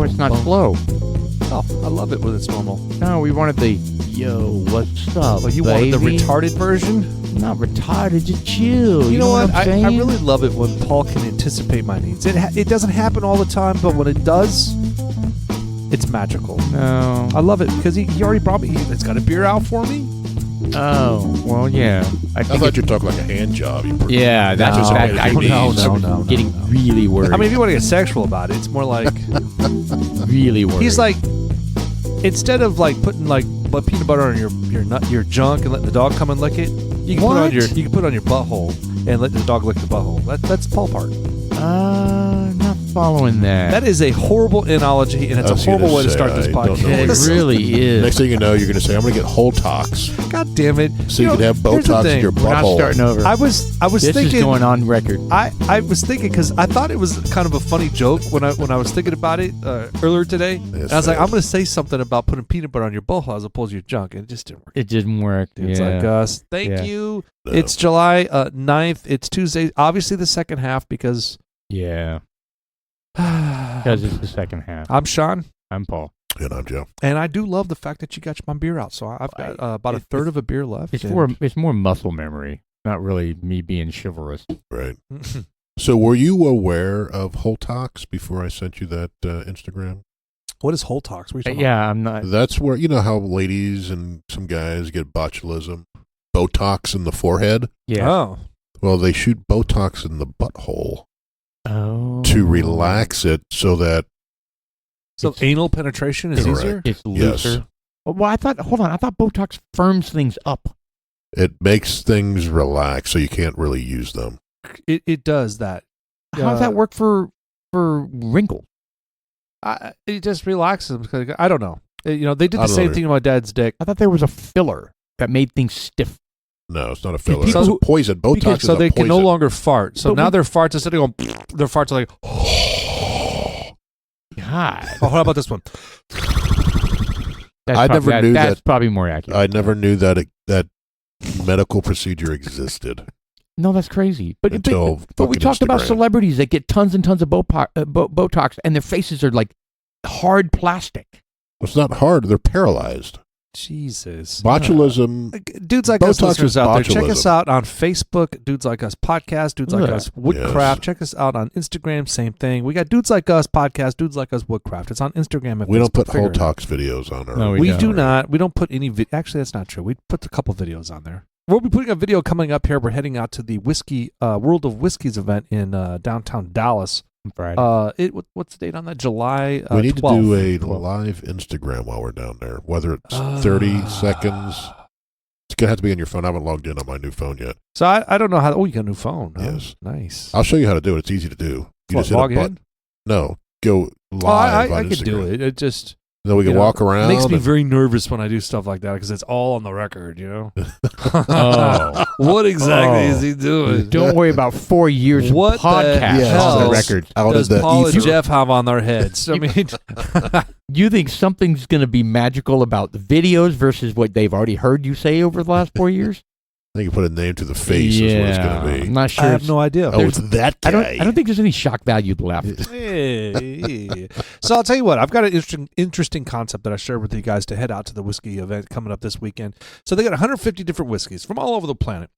it's not slow. Oh, I love it when it's normal. No, we wanted the yo, what's up? Oh, you baby? wanted the retarded version? Not retarded, just chill. You know what? I'm saying? I really love it when Paul can anticipate my needs. It doesn't happen all the time, but when it does, it's magical. No. I love it because he already brought me. He's got a beer out for me. Oh, well, yeah. I thought you were talking like a hand job. Yeah, that's just that, I no. getting really worried. I mean, if you want to get sexual about it, it's more like really worried. he's like, instead of like putting like peanut butter on your junk and letting the dog come and lick it, you can put it on your butthole and let the dog lick the butthole. That's Paul part. Not following that. That is a horrible analogy, and it's a horrible way to start this podcast. It really is. Next thing you know, you're going to say, I'm going to get Holtox. God damn it. So you can have Botox in your butthole. We're not starting over. I was this thinking. Is going on record. I was thinking because I thought it was kind of a funny joke when I was thinking about it earlier today. And I was like, I'm going to say something about putting peanut butter on your butthole as opposed to your junk, and it just didn't work. It didn't work. It's like, thank you. No. It's July 9th. It's Tuesday. Obviously the second half because... Yeah. Because it's the second half. I'm Sean. I'm Paul. And I'm Joe. And I do love the fact that you got my beer out. So I've got about a third of a beer left. It's more muscle memory, not really me being chivalrous. Right. So were you aware of Holtox before I sent you that Instagram? What is Holtox? Yeah, I'm not. That's where, you know how ladies and some guys get botulism? Botox in the forehead? Yeah. Oh. Well, they shoot Botox in the butthole to relax it so that... So anal penetration is easier? It's looser. Yes. Well, I thought Botox firms things up. It makes things relax so you can't really use them. It does that. How does that work for wrinkles? It just relaxes them. I don't know. They did the same thing to my dad's dick. I thought there was a filler that made things stiff. No, it's not a filler. People It's a poison. Botox is a poison. So they can no longer fart. So now their farts, instead of going, their farts are like, God. Oh, how about this one? I never knew that's probably more accurate. I never knew that that medical procedure existed. No, that's crazy. But we talked about Instagram. celebrities that get tons and tons of Botox, and their faces are like hard plastic. Well, it's not hard. They're paralyzed. Jesus. Botulism. Dudes like us Botox listeners is out there, check botulism. us out on Facebook, Dudes Like Us Podcast, Dudes Like Us Woodcraft. Check us out on Instagram, same thing. We got Dudes Like Us Podcast, Dudes Like Us Woodcraft. It's on Instagram and We don't Facebook. put Holtox videos on our... No, We do not. We don't put any... Actually, that's not true. We put a couple videos on there. We'll be putting a video coming up here. We're heading out to the World of Whiskeys event in downtown Dallas. Friday. What's the date on that? July 12th. We need to do a live Instagram while we're down there, whether it's 30 seconds. It's going to have to be on your phone. I haven't logged in on my new phone yet. So I don't know how... Oh, you got a new phone. Yes. Oh, nice. I'll show you how to do it. It's easy to do. You just hit log a button. in? No, go live on I could do Instagram. it. It just... Then we can walk around. It makes me very nervous when I do stuff like that because it's all on the record, What exactly is he doing? Don't worry about 4 years of What podcast the hell on the record. does Paul and Jeff have on their heads? I mean, You think something's going to be magical about the videos versus what they've already heard you say over the last 4 years? I think you put a name to the face is what it's going to be. I'm not sure. I have no idea. Oh, it's that guy. I don't think there's any shock value left. Hey. So I'll tell you what, I've got an interesting concept that I shared with you guys to head out to the whiskey event coming up this weekend. So they got 150 different whiskeys from all over the planet.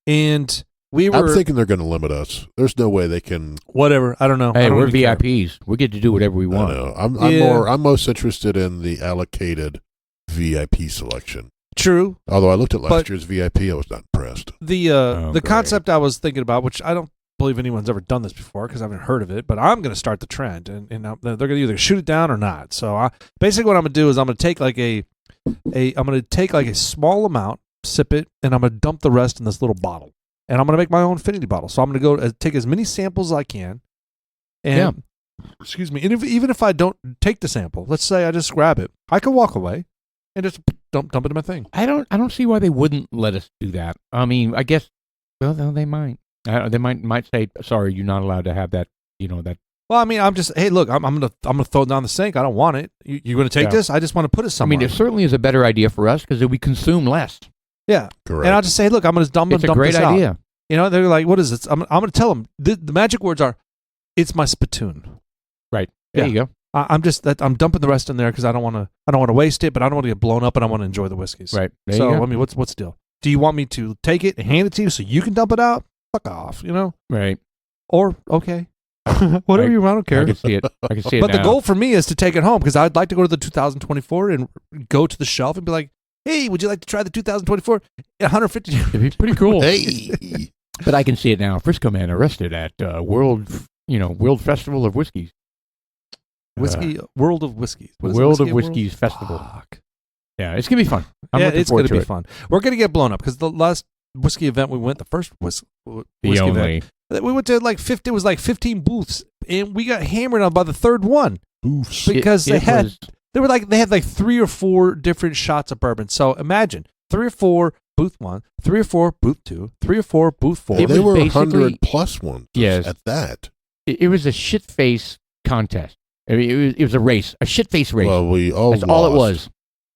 And I'm thinking they're going to limit us. There's no way they can. Whatever. I don't know. Hey, we're VIPs. We get to do whatever we want. I'm most interested in the allocated VIP selection. True. Although I looked at last year's VIP, I was not impressed. The concept I was thinking about, which I don't believe anyone's ever done this before because I haven't heard of it, but I'm going to start the trend, and they're going to either shoot it down or not. So basically, what I'm going to do is I'm going to take like a small amount, sip it, and I'm going to dump the rest in this little bottle, and I'm going to make my own infinity bottle. So I'm going to go take as many samples as I can, and excuse me, and even if I don't take the sample, let's say I just grab it, I can walk away and just dump it in my thing. I don't see why they wouldn't let us do that. I mean, I guess, well, no, they might. They might say, sorry, you're not allowed to have that, that. Well, I mean, I'm just, hey, look, I'm gonna throw it down the sink. I don't want it. You're gonna take this? I just want to put it somewhere. I mean, it certainly is a better idea for us because we consume less. Yeah, correct. And I'll just say, look, I'm gonna dump this out. It's a great idea. They're like, what is this? I'm gonna tell them the magic words are, it's my spittoon. Right. There you go. I'm dumping the rest in there because I don't want to waste it, but I don't want to get blown up, and I want to enjoy the whiskeys. Right. There So you go. I mean, what's the deal? Do you want me to take it and hand it to you so you can dump it out? Fuck off, Right. Or okay, whatever you want. I don't care. I can see it. I can see it But now. the goal for me is to take it home because I'd like to go to the 2024 and go to the shelf and be like, hey, would you like to try the 2024? 150. It'd be pretty cool. Hey, But I can see it now. Frisco man arrested at World Festival of Whiskeys. Whiskey, World of Whiskeys. What is it, World of Whiskey Whiskeys Festival. Fuck. Yeah, it's gonna be fun. I'm looking it's forward going to to be it. fun. We're going to get blown up because the last whiskey event we went, the first whiskey event, we went to like 50. It was like 15 booths, and we got hammered on by the third one oofs. because they had 3 or 4 different shots of bourbon. So imagine 3 or 4 booth 1, 3 or 4 booth 2, 3 or 4 booth 4. It They was were basically- 100 plus ones. Yes. At that. It was a shit face contest. I mean, it was a race, a shit face race. Well, we all That's lost. all it was.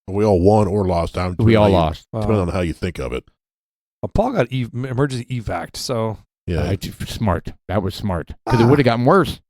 We all won or lost. We all lost. Depending on how you think of it. Paul got emergency evac'd, so Yeah. Smart. That was smart because it would have gotten worse.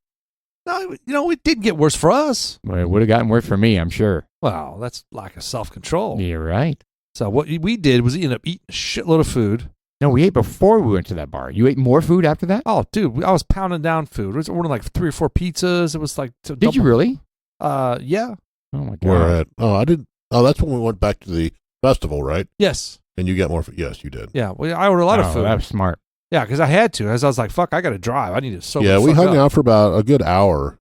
no, it did get worse for us. Well, it would have gotten worse for me, I'm sure. Well, that's lack of self-control. You're right. So what we did was we ended up eating a shitload of food. No, we ate before we went to that bar. You ate more food after that? Oh, dude, I was pounding down food. I was ordering like 3 or 4 pizzas. It was like Did you really? Yeah. Oh my god. We're at. Oh, I didn't. Oh, that's when we went back to the festival, right? Yes. And you got more. Yes, you did. Yeah. Well, I ordered a lot of food. That was smart. Yeah, because I had to. As I was like, fuck, I got to drive. I need to sober Yeah, the we fuck hung up. out for about a good hour.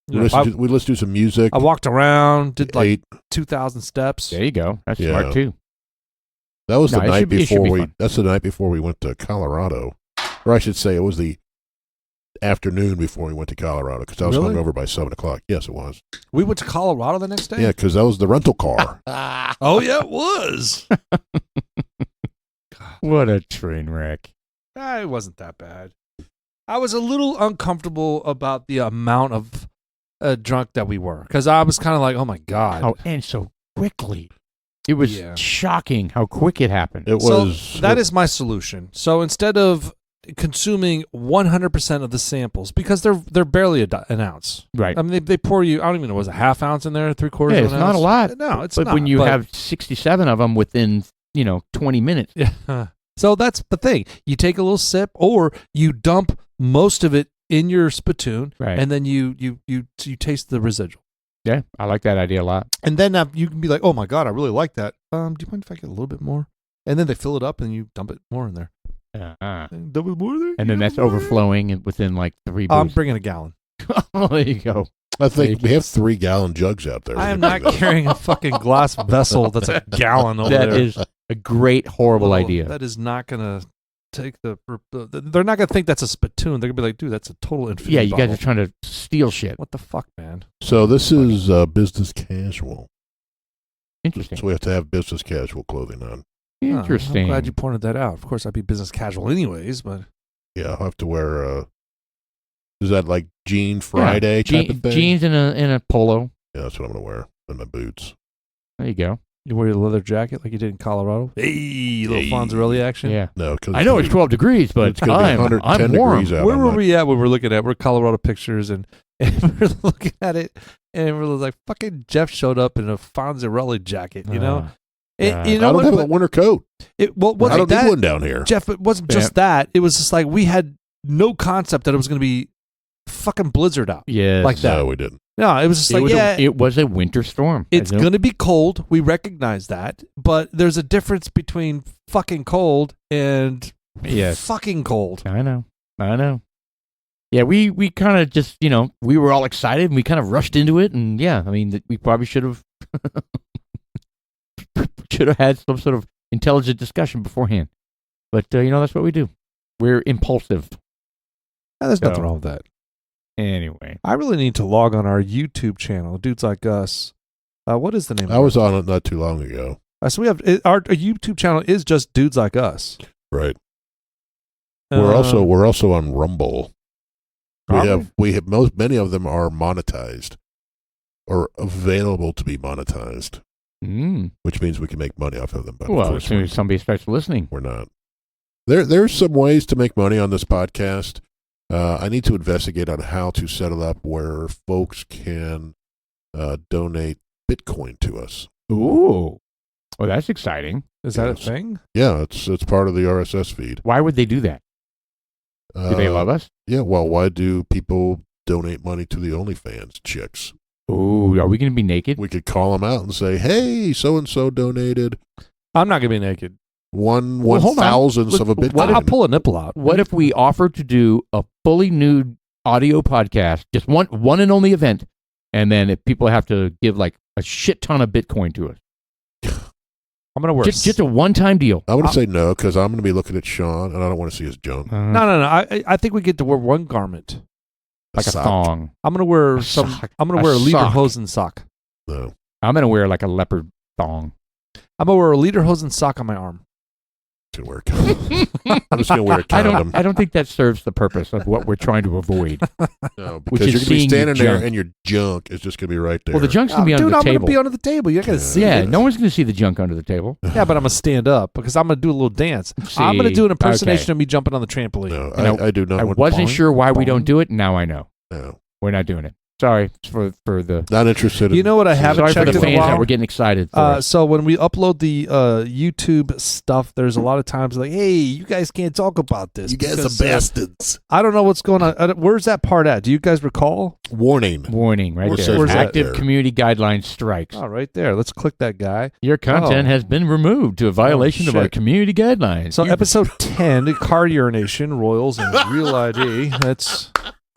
Yeah, We listened to some music. I walked around, did like ate. 2,000 steps. There you go. That's Yeah. smart too. That was No, the it night should be- it should before be we. fun. That's the night before we went to Colorado, or I should say, it was the afternoon before we went to Colorado because I was Really? hungover by 7:00. Yes, it was. We went to Colorado the next day? Yeah, because that was the rental car. Oh, yeah, it was. What a train wreck. It wasn't that bad. I was a little uncomfortable about the amount of drunk that we were because I was kind of like, oh, my God. Oh, and so quickly. It was Yeah. shocking how quick it happened. It was. So that is my solution. So instead of consuming 100% of the samples, because they're barely an ounce. Right. I mean, they pour you, I don't even know, was a half ounce in there, 3/4 Yeah, of it's an not ounce? a lot. No, it's But not. when you have 67 of them within, 20 minutes. Yeah. So that's the thing. You take a little sip or you dump most of it in your spittoon Right. and then you taste the residual. Yeah, I like that idea a lot. And then you can be like, oh my God, I really like that. Do you mind if I get a little bit more? And then they fill it up and you dump it more in there. And dump it more there? And then that's overflowing and within like 3 I'm booths. bringing a gallon. Oh, there you go. I think we have 3-gallon jugs out there. I am not carrying a fucking glass vessel that's a gallon over That there. is a great, horrible Oh, idea. That is not going to take they're not going to think that's a spittoon. They're going to be like, dude, that's a total infinite Yeah, you guys bottle. are trying to steal shit. What the fuck, man? So this is business casual. Interesting. So we have to have business casual clothing on. Interesting. I'm glad you pointed that out. Of course, I'd be business casual anyways, but Yeah, I'll have to wear. Is that like Jean Friday type of thing? Jeans in a polo. Yeah, that's what I'm gonna wear. And my boots. There you go. you wear a leather jacket like you did in Colorado. Hey, little Hey. Fonzarelli action. Yeah. No, because I know it's 12 degrees, but it's gonna be I'm 110 warm. degrees out. Where I'm were not- we at when we're looking at we're Colorado pictures and we're looking at it and we're like fucking Jeff showed up in a Fonzarelli jacket, you know? And, you I know don't what? have a But winter coat. it well I wasn't don't that need one down here. Jeff, it wasn't just that. It was just like we had no concept that it was going to be fucking blizzard out. Yes. Like that. No, we didn't. No, it was just It like, was yeah, it was a winter storm. it's I know. going to be cold. We recognize that. But there's a difference between fucking cold and Yes. fucking cold. I know. Yeah, we kind of just, we were all excited and we kind of rushed into it. And yeah, I mean, we probably should have had some sort of intelligent discussion beforehand. But, that's what we do. We're impulsive. There's So- nothing wrong with that. Anyway. I really need to log on our YouTube channel, Dudes Like Us. What is the name? I was on it not too long ago. So we have our YouTube channel is just Dudes Like Us. Right. We're also on Rumble. Are We have many of them are monetized or available to be monetized, which means we can make money off of them. But of Well, as course soon as somebody starts listening. we're not. There's some ways to make money on this podcast. I need to investigate on how to set it up where folks can donate Bitcoin to us. Ooh. Well, that's exciting. Is that a Yes. thing? Yeah, it's part of the RSS feed. Why would they do that? Do they love us? Yeah, well, why do people donate money to the OnlyFans chicks? Ooh, are we going to be naked? We could call them out and say, hey, so-and-so donated I'm not gonna be naked. one hold on. thousandth of a Bitcoin. I'll pull a nipple out. What if we offer to do a fully nude audio podcast, just one and only event, and then if people have to give like a shit ton of Bitcoin to us? I'm gonna wear Just a one-time deal. I would say no, because I'm going to be looking at Sean, and I don't want to see his junk. No. I think we get to wear one garment. Like a sock. thong. I'm gonna wear A some. sock. I'm gonna A wear a sock. lederhosen sock. No. I'm going to wear like a leopard thong. I'm gonna wear a lederhosen sock on my arm. I'm just going to wear a condom. I don't think that serves the purpose of what we're trying to avoid. No, Which because is you're going to be seeing your standing there, junk. and your junk is just going to be right there. Well, the junk's going to be under Dude, the I'm table. gonna be under the table. You're not gonna see Yeah, it. no one's going to see the junk under the table. Yeah, but I'm gonna stand up because I'm gonna do a little dance. See, I'm gonna do an impersonation okay. of me jumping on the trampoline. No, And I do not I want wasn't boing. sure why we Boing. don't do it. Now I know. No. We're not doing it. Sorry for the Not interested in You know what I haven't sorry for checked the in a fans while? that were getting excited for us. So when we upload the YouTube stuff, there's a lot of times like, "Hey, you guys can't talk about this." You guys because, are bastards. I don't know what's going on. Where's that part at? Do you guys recall? Warning. Warning right Where's there. that Active there? community guidelines strikes. Oh, right there. Let's click that guy. Your content Oh. has been removed to a violation of our shit. community guidelines. So episode 10, car urination, Royals, and Real ID. That's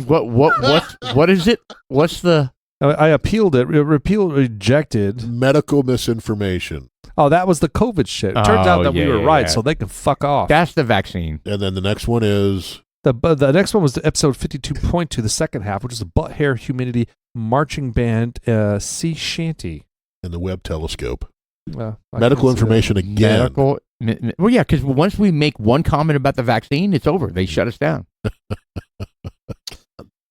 what is it? What's the I appealed it. Rejected. Medical misinformation. Oh, that was the COVID shit. It turns out that we were right, yeah. so they can fuck off. That's the vaccine. And then the next one is The next one was the episode 52.2, the second half, which is the butt hair humidity marching band sea shanty. in the Webb telescope. I Medical can't see information again. Medical. Well, yeah, because once we make one comment about the vaccine, it's over. They shut us down. that.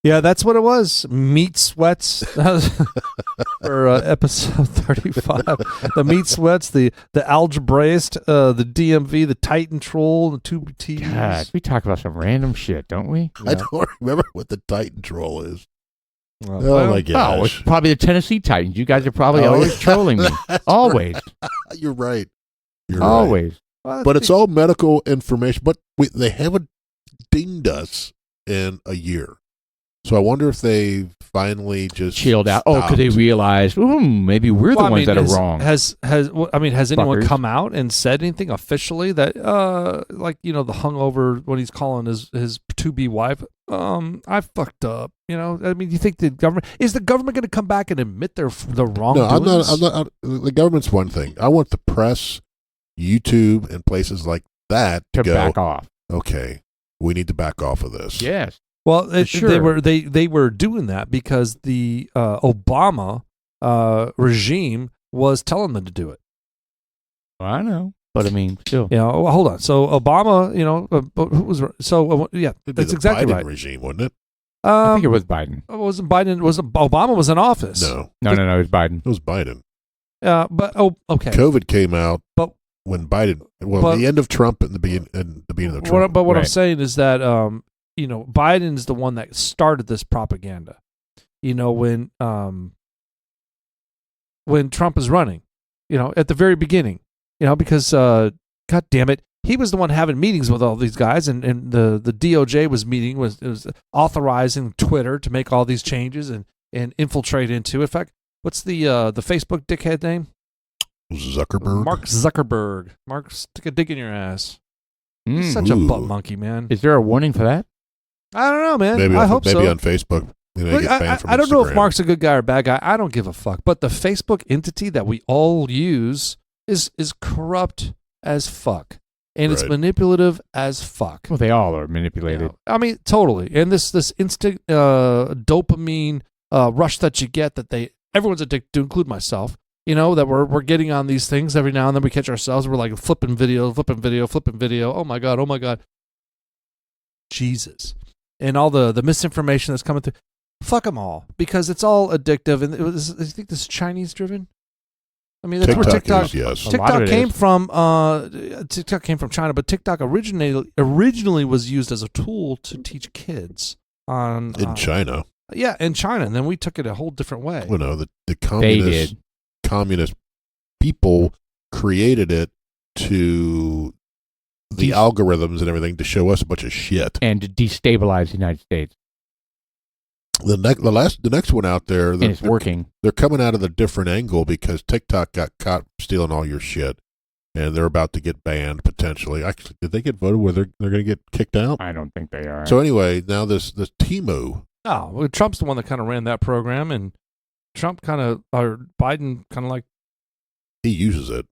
Yeah, that's what it was. Meat sweats for episode 35. The meat sweats, the algebraist, the DMV, the Titan troll, the two T's. God, we talk about some random shit, don't we? I don't remember what the Titan troll is. Well, Oh, my Oh, gosh. it's probably the Tennessee Titans. You guys are probably Oh, always yeah. trolling me. That's Always. right. You're right. You're right. Always. well, But it's all medical information. But they haven't dinged us in a year. So I wonder if they finally just Chilled out. Oh, because they stopped. realized, maybe we're the ones that are wrong. Has anyone Fuckers. come out and said anything officially that like the hungover when he's calling his to be wife? I fucked up. I mean, you think the government is going to come back and admit the No, wrongdoings? I'm not. The government's one thing. I want the press, YouTube, and places like that to go. back off. Okay, we need to back off of this. Well, Yes. Sure. they were doing that because the Obama regime was telling them to do it. Well, I know. But I mean, still. Well, hold on. So Obama, who was yeah, It'd be that's the exactly Biden right. regime, wouldn't it? I think it was Biden. It wasn't Biden. Obama was in office? No, No, it was Biden. it was Biden. But okay. COVID came out, But- when Biden, but- the end of Trump and the beginning of Trump. But what I'm Right. saying is that Biden's the one that started this propaganda. When Trump is running, at the very beginning, because God damn it, he was the one having meetings with all these guys, and the DOJ was authorizing Twitter to make all these changes and infiltrate into. In fact, what's the Facebook dickhead name? Zuckerberg. Mark Zuckerberg. Mark, stick a dick in your ass. He's such a Ooh. butt monkey, man. Is there a warning for that? I don't know, man. Maybe I hope so. on Facebook. You Look, get banned from I don't know if Instagram. Mark's a good guy or a bad guy. I don't give a fuck. But the Facebook entity that we all use is corrupt as fuck, and it's Right. manipulative as fuck. Well, they all are manipulated. I mean, totally. And this instant dopamine rush that you get that everyone's addicted to, include myself. That we're getting on these things every now and then. We catch ourselves. We're like flipping video. Oh my god. Jesus. And all the misinformation that's coming through. Fuck them all, because it's all addictive. And I think this is Chinese driven. I mean, that's where TikTok. is, yes. A lot of it TikTok came from China, but TikTok originally was used as a tool to teach kids on In China. Yeah, in China, and then we took it a whole different way. Well, no, the They communist people created it to the algorithms and everything to show us a bunch of shit. And to destabilize the United States. The next one out there, And it's working. They're coming out of the different angle because TikTok got caught stealing all your shit, and they're about to get banned potentially. Actually, did they get voted where they're going to get kicked out? I don't think they are. So anyway, now this Temu. Oh, well, Trump's the one that kind of ran that program, and Biden kind of like He uses it.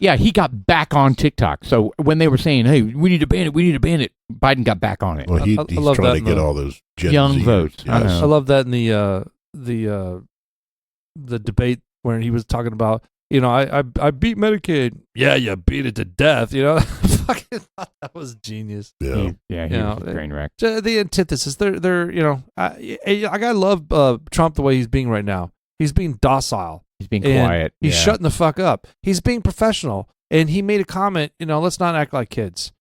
Yeah, he got back on TikTok. So when they were saying, "Hey, we need to ban it," Biden got back on it. Well, he's love trying that to get all those Gen young Z votes. I know. I love that in the debate where he was talking about, I beat Medicaid. Yeah, you beat it to death. Fucking thought that was genius. Yeah. He was a train wreck. The antithesis. I gotta love Trump the way he's being right now. He's being docile. He's being And quiet. He's shutting the fuck up. He's being professional. And he made a comment, let's not act like kids.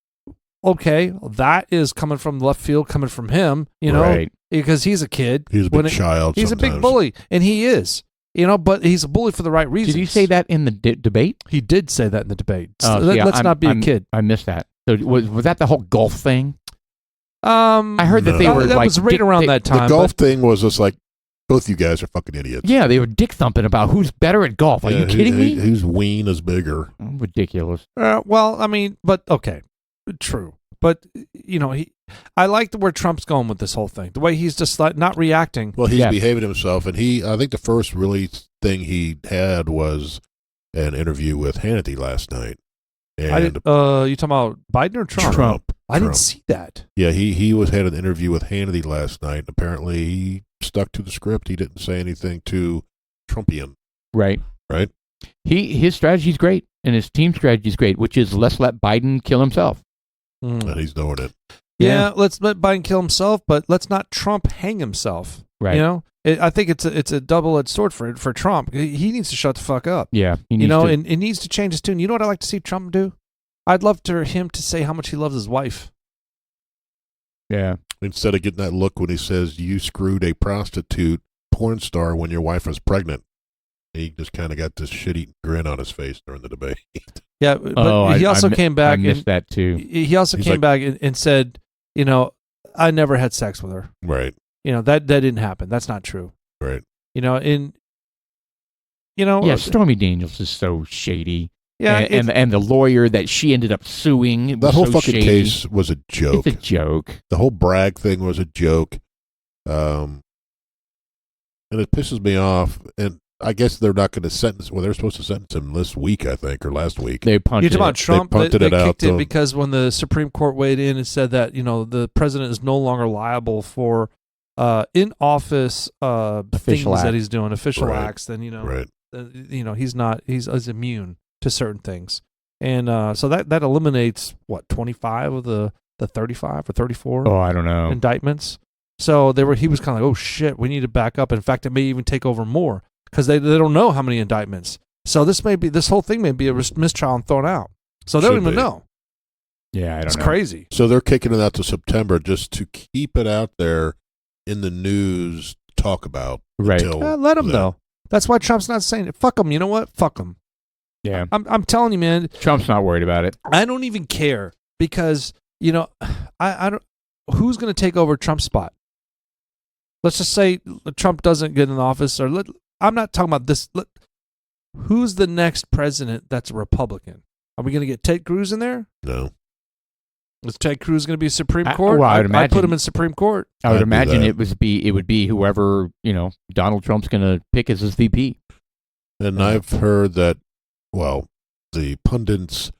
Okay, that is coming from left field, coming from him, Right. because he's a kid. He's a big child. He's sometimes. a big bully, and he is. But he's a bully for the right reasons. Did he say that in the debate? He did say that in the debate. Oh, Let's not be a kid. I missed that. So was that the whole golf thing? I heard that they were that like was right around that time. The golf thing was just like, both you guys are fucking idiots. Yeah, they were dick thumping about who's better at golf. Are you kidding me? Whose ween is bigger? Ridiculous. But okay, true. But I like where Trump's going with this whole thing. The way he's just like not reacting. Well, he's behaving himself, and I think the first really thing he had was an interview with Hannity last night. And you talking about Biden or Trump? Trump. I didn't see that. Yeah, he had an interview with Hannity last night. Apparently, he stuck to the script. He didn't say anything too Trumpian. Right. His strategy's great, and his team strategy's great, which is let's let Biden kill himself. And he's doing it. Yeah, let's let Biden kill himself, but let's not Trump hang himself. Right. I think it's a double-edged sword for Trump. He needs to shut the fuck up. Yeah. And it needs to change his tune. You know what I'd like to see Trump do? I'd love him to say how much he loves his wife. Yeah. Instead of getting that look when he says, you screwed a prostitute porn star when your wife was pregnant. He just kind of got this shit-eating grin on his face during the debate. Yeah, but he also came back. I missed that too. He also came back and said, I never had sex with her. Right. That didn't happen. That's not true. Right. Stormy Daniels is so shady. Yeah, and the lawyer that she ended up suing. That whole fucking shady. case was a joke. It's a joke. The whole Bragg thing was a joke. And it pisses me off. And I guess they're not going to sentence. Well, they're supposed to sentence him this week, I think, or last week. They punted You're talking about Trump? They punted it out. Kicked it because when the Supreme Court weighed in and said that the president is no longer liable for in office things that he's doing, official acts. Then he's immune to certain things, and so that eliminates 25 of the 35 or 34. Oh, I don't know. Indictments. So he was kind of like, oh shit, we need to back up. In fact, it may even take over more because they don't know how many indictments. So this whole thing may be a mistrial and thrown out. So they don't even know. Yeah, I don't know. It's crazy. So they're kicking it out to September just to keep it out there in the news to talk about. Right. Let them though. That's why Trump's not saying it. Fuck them. You know what? Fuck them. Yeah. I'm telling you, man. Trump's not worried about it. I don't even care because I don't. Who's going to take over Trump's spot? Let's just say Trump doesn't get in office, I'm not talking about this. Who's the next president that's a Republican? Are we going to get Ted Cruz in there? No. Is Ted Cruz going to be Supreme Court? Well, I'd put him in Supreme Court. I would imagine it would be whoever Donald Trump's going to pick as his VP. And I've heard that, the pundits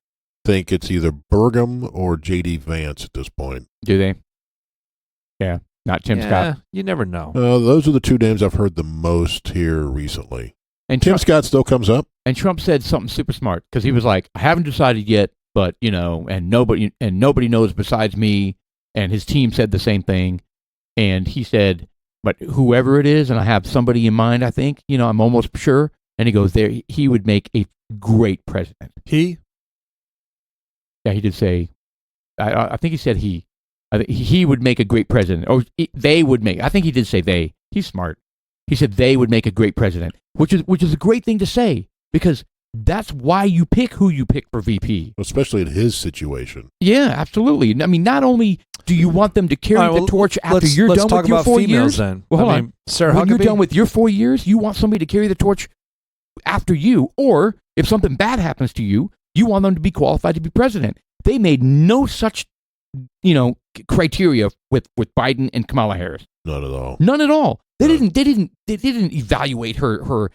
think it's either Burgum or J.D. Vance at this point. Do they? Yeah, not Tim Scott. You never know. Those are the two names I've heard the most here recently. And Tim Scott still comes up. And Trump said something super smart because he was like, I haven't decided yet, but and nobody knows besides me. And his team said the same thing. And he said, but whoever it is, and I have somebody in mind, I think, I'm almost sure. And he goes, he would make a great president. He? Yeah, he did say, I think he said he. I think he would make a great president, or they would make. I think he did say they. He's smart. He said they would make a great president, which is a great thing to say because that's why you pick who you pick for VP. Especially in his situation. Yeah, absolutely. I mean, not only do you want them to carry the torch after you're done with your 4 years. Then. Well, hold on. Sarah when Huckabee? you're done with your 4 years, you want somebody to carry the torch after you, or if something bad happens to you, you want them to be qualified to be president. They made no such, criteria with Biden and Kamala Harris. None at all. None at all. They No. didn't evaluate her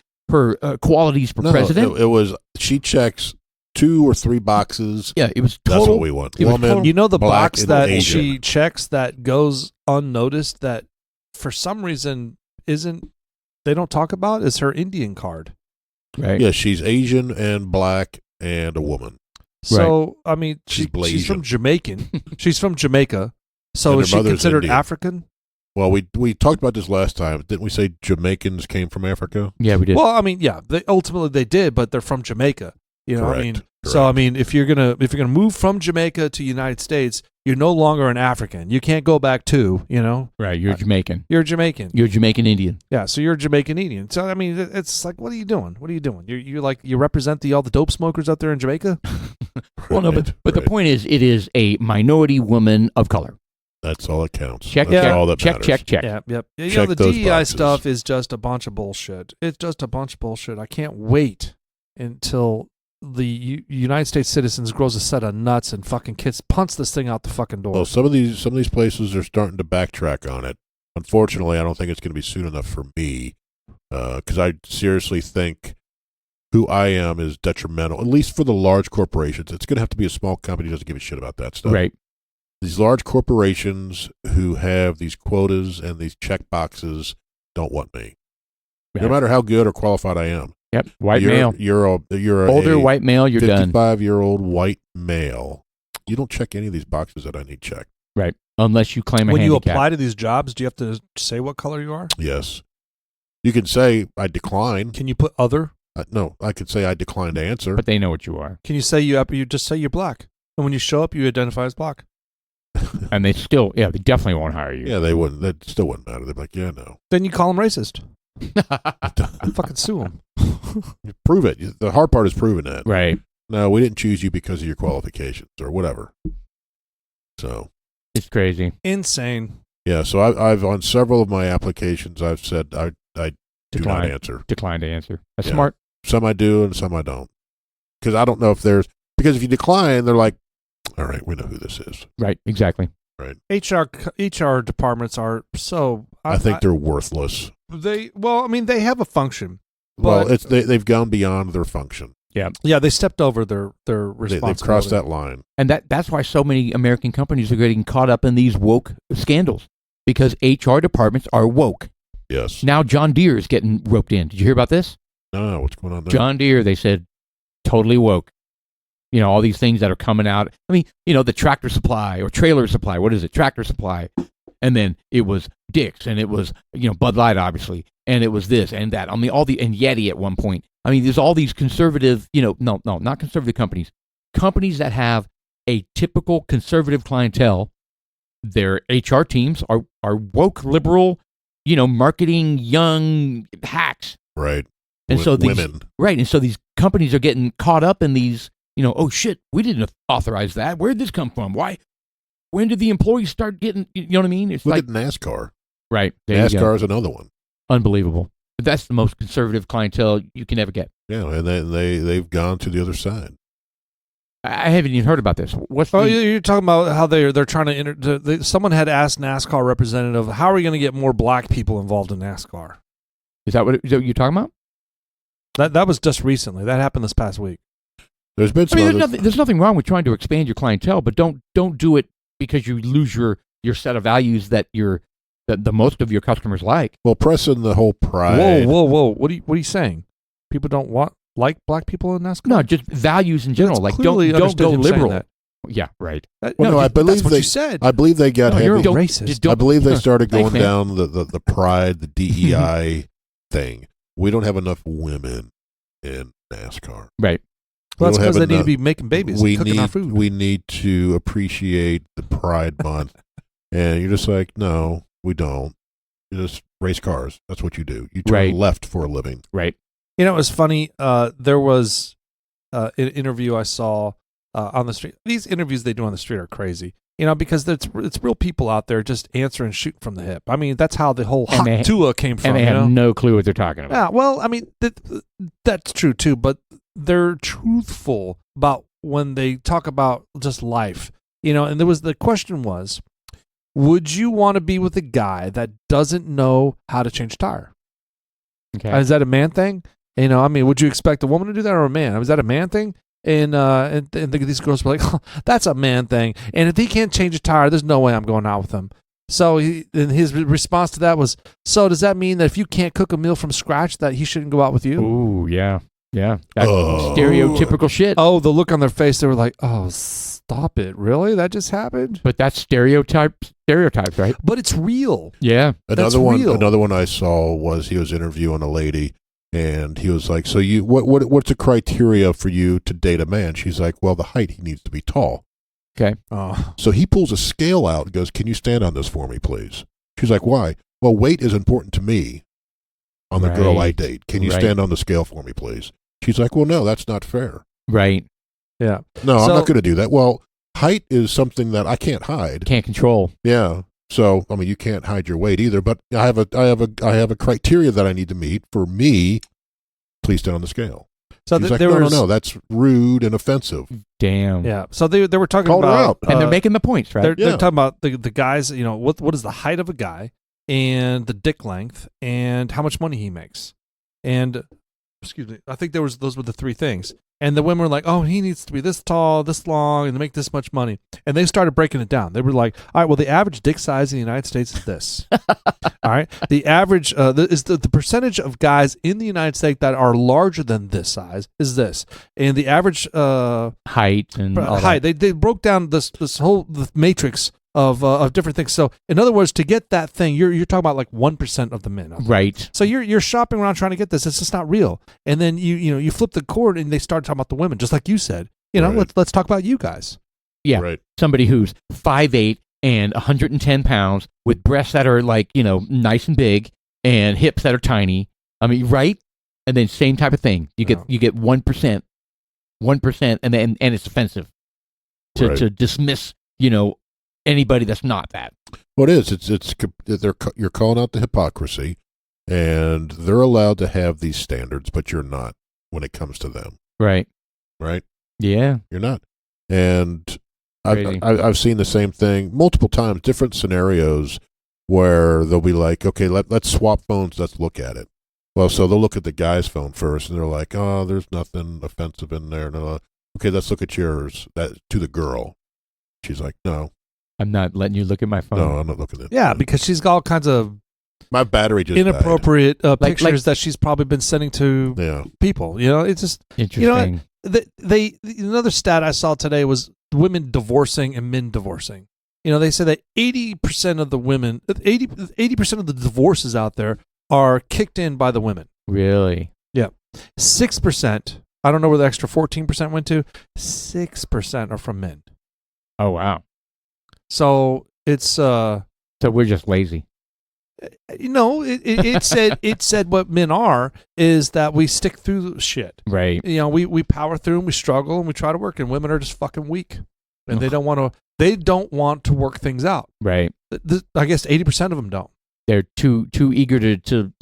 qualities for No, president. it was she checks 2 or 3 boxes. Yeah, it was That's total. what we want. it was Woman, total- You know the black, box and that Asian. she checks that goes unnoticed that for some reason they don't talk about is her Indian card. right. Yeah, she's Asian and black and a woman. So I mean, She's she's from Blasian. Jamaican. She's from Jamaica. So And is her she mother's considered Indian. African? Well, we talked about this last time. Didn't we say Jamaicans came from Africa? Yeah, we did. Well, I mean, yeah, ultimately they did, but they're from Jamaica. You know, Correct. I mean, Correct. so I mean, if you're gonna move from Jamaica to United States, you're no longer an African. You can't go back to, right. You're Jamaican. you're Jamaican. You're Jamaican Indian. Yeah, so you're a Jamaican Indian. So I mean, it's like, what are you doing? What are you doing? You represent all the dope smokers out there in Jamaica. Well, no, but the point is, it is a minority woman of color. That's all that counts. Check, That's check, all that check, matters. check, check. Yeah, yep. You know, Check the those DEI boxes. stuff is just a bunch of bullshit. It's just a bunch of bullshit. I can't wait until the United States citizens grows a set of nuts and fucking kids punts this thing out the fucking door. Well, some of these places are starting to backtrack on it. Unfortunately, I don't think it's going to be soon enough for me because I seriously think who I am is detrimental, at least for the large corporations. It's going to have to be a small company who doesn't give a shit about that stuff. Right. These large corporations who have these quotas and these check boxes don't want me, no Right. matter how good or qualified I am. Yep. White you're, male. You're Older a white male, you're done. 55-year-old white male. You don't check any of these boxes that I need checked. Right. Unless you claim a when you handicap. apply to these jobs, do you have to say what color you are? Yes. You can say I decline. Can you put other? No, I could say I decline to answer. But they know what you are. Can you say you just say you're black? And when you show up, you identify as black. And they still, they definitely won't hire you. Yeah, they wouldn't. That still wouldn't matter. They'd be like, yeah, no. Then you call them racist. Fucking sue them. Prove it. The hard part is proving that. Right. No, we didn't choose you because of your qualifications or whatever. So, It's crazy. Insane. yeah. So I've on several of my applications, I've said I do not Decline. answer. Decline to answer. That's Yeah. smart. Some I do and some I don't. Because I don't know because if you decline, they're like, all right, we know who this is. Right. Exactly. HR departments are so. I think they're worthless. they have a function. Well, But- they've gone beyond their function. Yeah, they stepped over their They've responsibility. crossed that line. And that's why so many American companies are getting caught up in these woke scandals because HR departments are woke. Yes. Now John Deere is getting roped in. Did you hear about this? No, what's going on there? John Deere, they said, totally woke. All these things that are coming out. I mean, the tractor supply or trailer supply. What is it? Tractor supply. And then it was Dick's and it was, Bud Light, obviously. And it was this and that. I mean, and Yeti at one point. I mean, there's all these conservative, no, not conservative companies. Companies that have a typical conservative clientele. Their HR teams are woke, liberal, marketing young hacks. Right. And so these, women. right. And so these companies are getting caught up in these, oh shit, we didn't authorize that. Where'd this come from? Why? When did the employees start getting, you know what I mean? It's Look like, at NASCAR. right. There you go. NASCAR is another one. Unbelievable. But that's the most conservative clientele you can ever get. Yeah, and they've gone to the other side. I haven't even heard about this. What's Oh, the, you're talking about how they're trying to someone had asked NASCAR representative, how are we going to get more black people involved in NASCAR? is that what you're talking about? That was just recently. That happened this past week. There's been I some mean, other, there's nothing wrong with trying to expand your clientele, but don't do it because you lose your set of values that the most of your customers like. well, pressing the whole pride. Whoa! What are you saying? People don't like black people in NASCAR? No, just values in general. That's Like don't clearly go understood him saying liberal. that. Yeah, right. Well, no, I believe that's what they you said. I believe they got No, you're a heavy. racist. Just I don't- believe they started Thanks, going man. down the pride, the DEI thing. We don't have enough women in NASCAR. Right. Well, that's We don't because they have need to enough- be making babies and cooking our food. We need to appreciate the Pride Month And you're just like, no, we don't. You just race cars. That's what you do. You turn Right. left for a living. Right. You know, it was funny. There was an interview I saw on the street. These interviews they do on the street are crazy. You know, because it's real people out there just answering shooting from the hip. I mean, that's how the whole And they- hot Tua came from. And they you have know? no clue what they're talking about. Yeah, well, I mean, that's true too, but they're truthful about when they talk about just life. You know, and the question was, would you want to be with a guy that doesn't know how to change a tire? Okay. Is that a man thing? You know, I mean, would you expect a woman to do that or a man? Is that a man thing? And these girls were like, oh, that's a man thing. And if he can't change a tire, there's no way I'm going out with him. So his response to that was, so does that mean that if you can't cook a meal from scratch, that he shouldn't go out with you? Ooh, yeah. Yeah. That's Oh. stereotypical shit. Oh, the look on their face, they were like, oh, stop it. Really? That just happened? But that's stereotypes, right? But it's real. Yeah. That's Another one. real. Another one I saw was he was interviewing a lady, and he was like, "So you, what's the criteria for you to date a man?" She's like, "Well, the height. He needs to be tall." Okay. Oh. So he pulls a scale out and goes, "Can you stand on this for me, please?" She's like, "Why?" "Well, weight is important to me on the girl I Right. date. Can you Right. stand on the scale for me, please?" She's like, "Well, no, that's not fair. Right. Yeah. No, I'm So- not going to do that." Well, height is something that I can't hide. Can't control. Yeah. So, I mean, you can't hide your weight either, but I have a criteria that I need to meet. For me, please stand on the scale. So She's like, there no, was, no, that's rude and offensive. Damn. Yeah. So they were talking Called her about, out. And they're making the points, right? they're Yeah. talking about the guys, you know, what is the height of a guy and the dick length and how much money he makes. And excuse me, I think those were the three things. And the women were like, oh, he needs to be this tall, this long, and to make this much money. And they started breaking it down. They were like, all right, well, the average dick size in the United States is this. All right. The average is the percentage of guys in the United States that are larger than this size is this. And the average Height and all height. that. They broke down this whole matrix of different things. So in other words, to get that thing, you're talking about like 1% of the men. out there. Right. So you're shopping around trying to get this. It's just not real. And then you flip the cord and they start talking about the women, just like you said. You know, Right. let's talk about you guys. Yeah. Right. Somebody who's 5'8" and 110 pounds with breasts that are like, nice and big and hips that are tiny. I mean, right? And then same type of thing. You get 1%, and then it's offensive to Right. to dismiss, anybody that's not that. Well, it is. You're calling out the hypocrisy, and they're allowed to have these standards, but you're not when it comes to them, Right. right? Yeah. You're not. And Crazy. I've seen the same thing multiple times, different scenarios where they'll be like, okay, let's swap phones. Let's look at it. Well, so they'll look at the guy's phone first, and they're like, oh, there's nothing offensive in there. No, okay, let's look at yours. That to the girl. She's like, no, I'm not letting you look at my phone. no, I'm not looking at it. Yeah, because she's got all kinds of My battery just died. inappropriate Like- pictures that she's probably been sending to Yeah. people. You know, it's just Interesting. another stat I saw today was women divorcing and men divorcing. You know, they say that 80% of the women, 80% of the divorces out there are kicked in by the women. Really? 6%, I don't know where the extra 14% went to, 6% are from men. Oh, wow. So it's, So we're just lazy. it said what men are is that we stick through shit. Right. You know, we power through and we struggle and we try to work, and women are just fucking weak. And they don't want to work things out. Right. I guess 80% of them don't. They're too eager to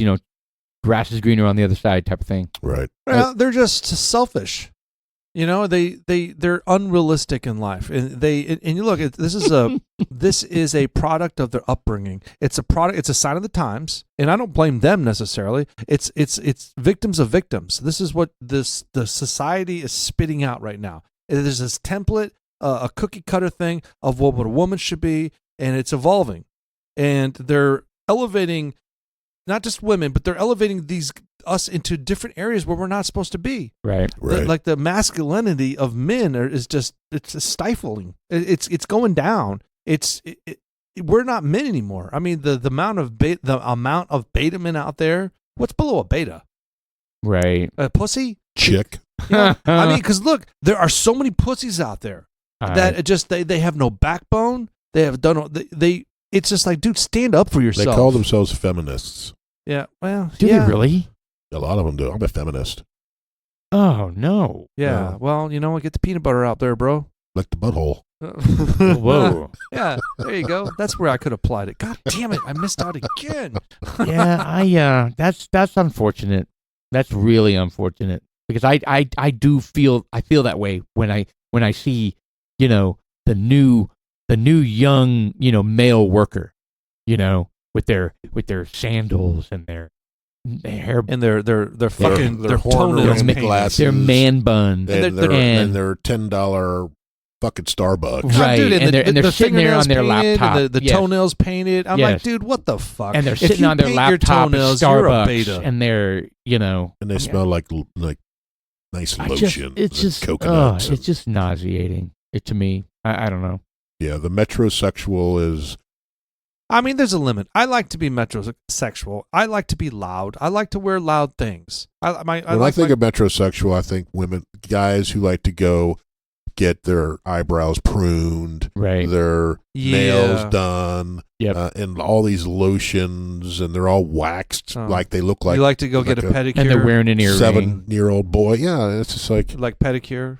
grass is greener on the other side type of thing. Right. Well, they're just selfish. You know, they're unrealistic in life, and you look. This is a product of their upbringing. It's a product. It's a sign of the times, and I don't blame them necessarily. It's victims of victims. This is what the society is spitting out right now. There's this template, a cookie cutter thing of what a woman should be, and it's evolving, and they're elevating not just women, but they're elevating us into different areas where we're not supposed to be. Right. Right. Like the masculinity of men is just stifling. It's going down. We're not men anymore. I mean the amount of beta men out there. What's below a beta? Right. A pussy? Chick. You know? I mean, because look, there are so many pussies out there that just they have no backbone. They have done they it's just like, dude, stand up for They yourself. call themselves feminists. Yeah, well, Do yeah. they really? A lot of them do. I'm a feminist. Oh no. Yeah, No. well, you know what? Get the peanut butter out there, bro. Like the butthole. Whoa. Yeah, there you go. That's where I could have applied it. God damn it, I missed out again. Yeah, that's unfortunate. That's really unfortunate because I do feel that way when I see, you know, the new young, you know, male worker, you know, with their sandals and their hair And they're fucking their their horn toenails rimmed painted. glasses. their man buns And their $10 fucking Starbucks. Right, Dude, and they're sitting there on their fingernails painted, laptop. and the Yes. toenails painted. I'm Yes. like, dude, what the fuck? and they're If sitting you on their paint your laptop at toenails, you're a Starbucks beta. and they're, you know, And they smell like nice lotion. it's and just coconuts. it's just nauseating to me. I don't know. Yeah, the metrosexual is. I mean, there's a limit. I like to be metrosexual. I like to be loud. I like to wear loud things. I Think of metrosexual, I think guys who like to go get their eyebrows pruned, Right. their nails done, Yep. and all these lotions, and they're all waxed Oh. like they look like you like to go get a like pedicure. And they're wearing an earring. 7-year-old boy. Yeah, it's just like like pedicure.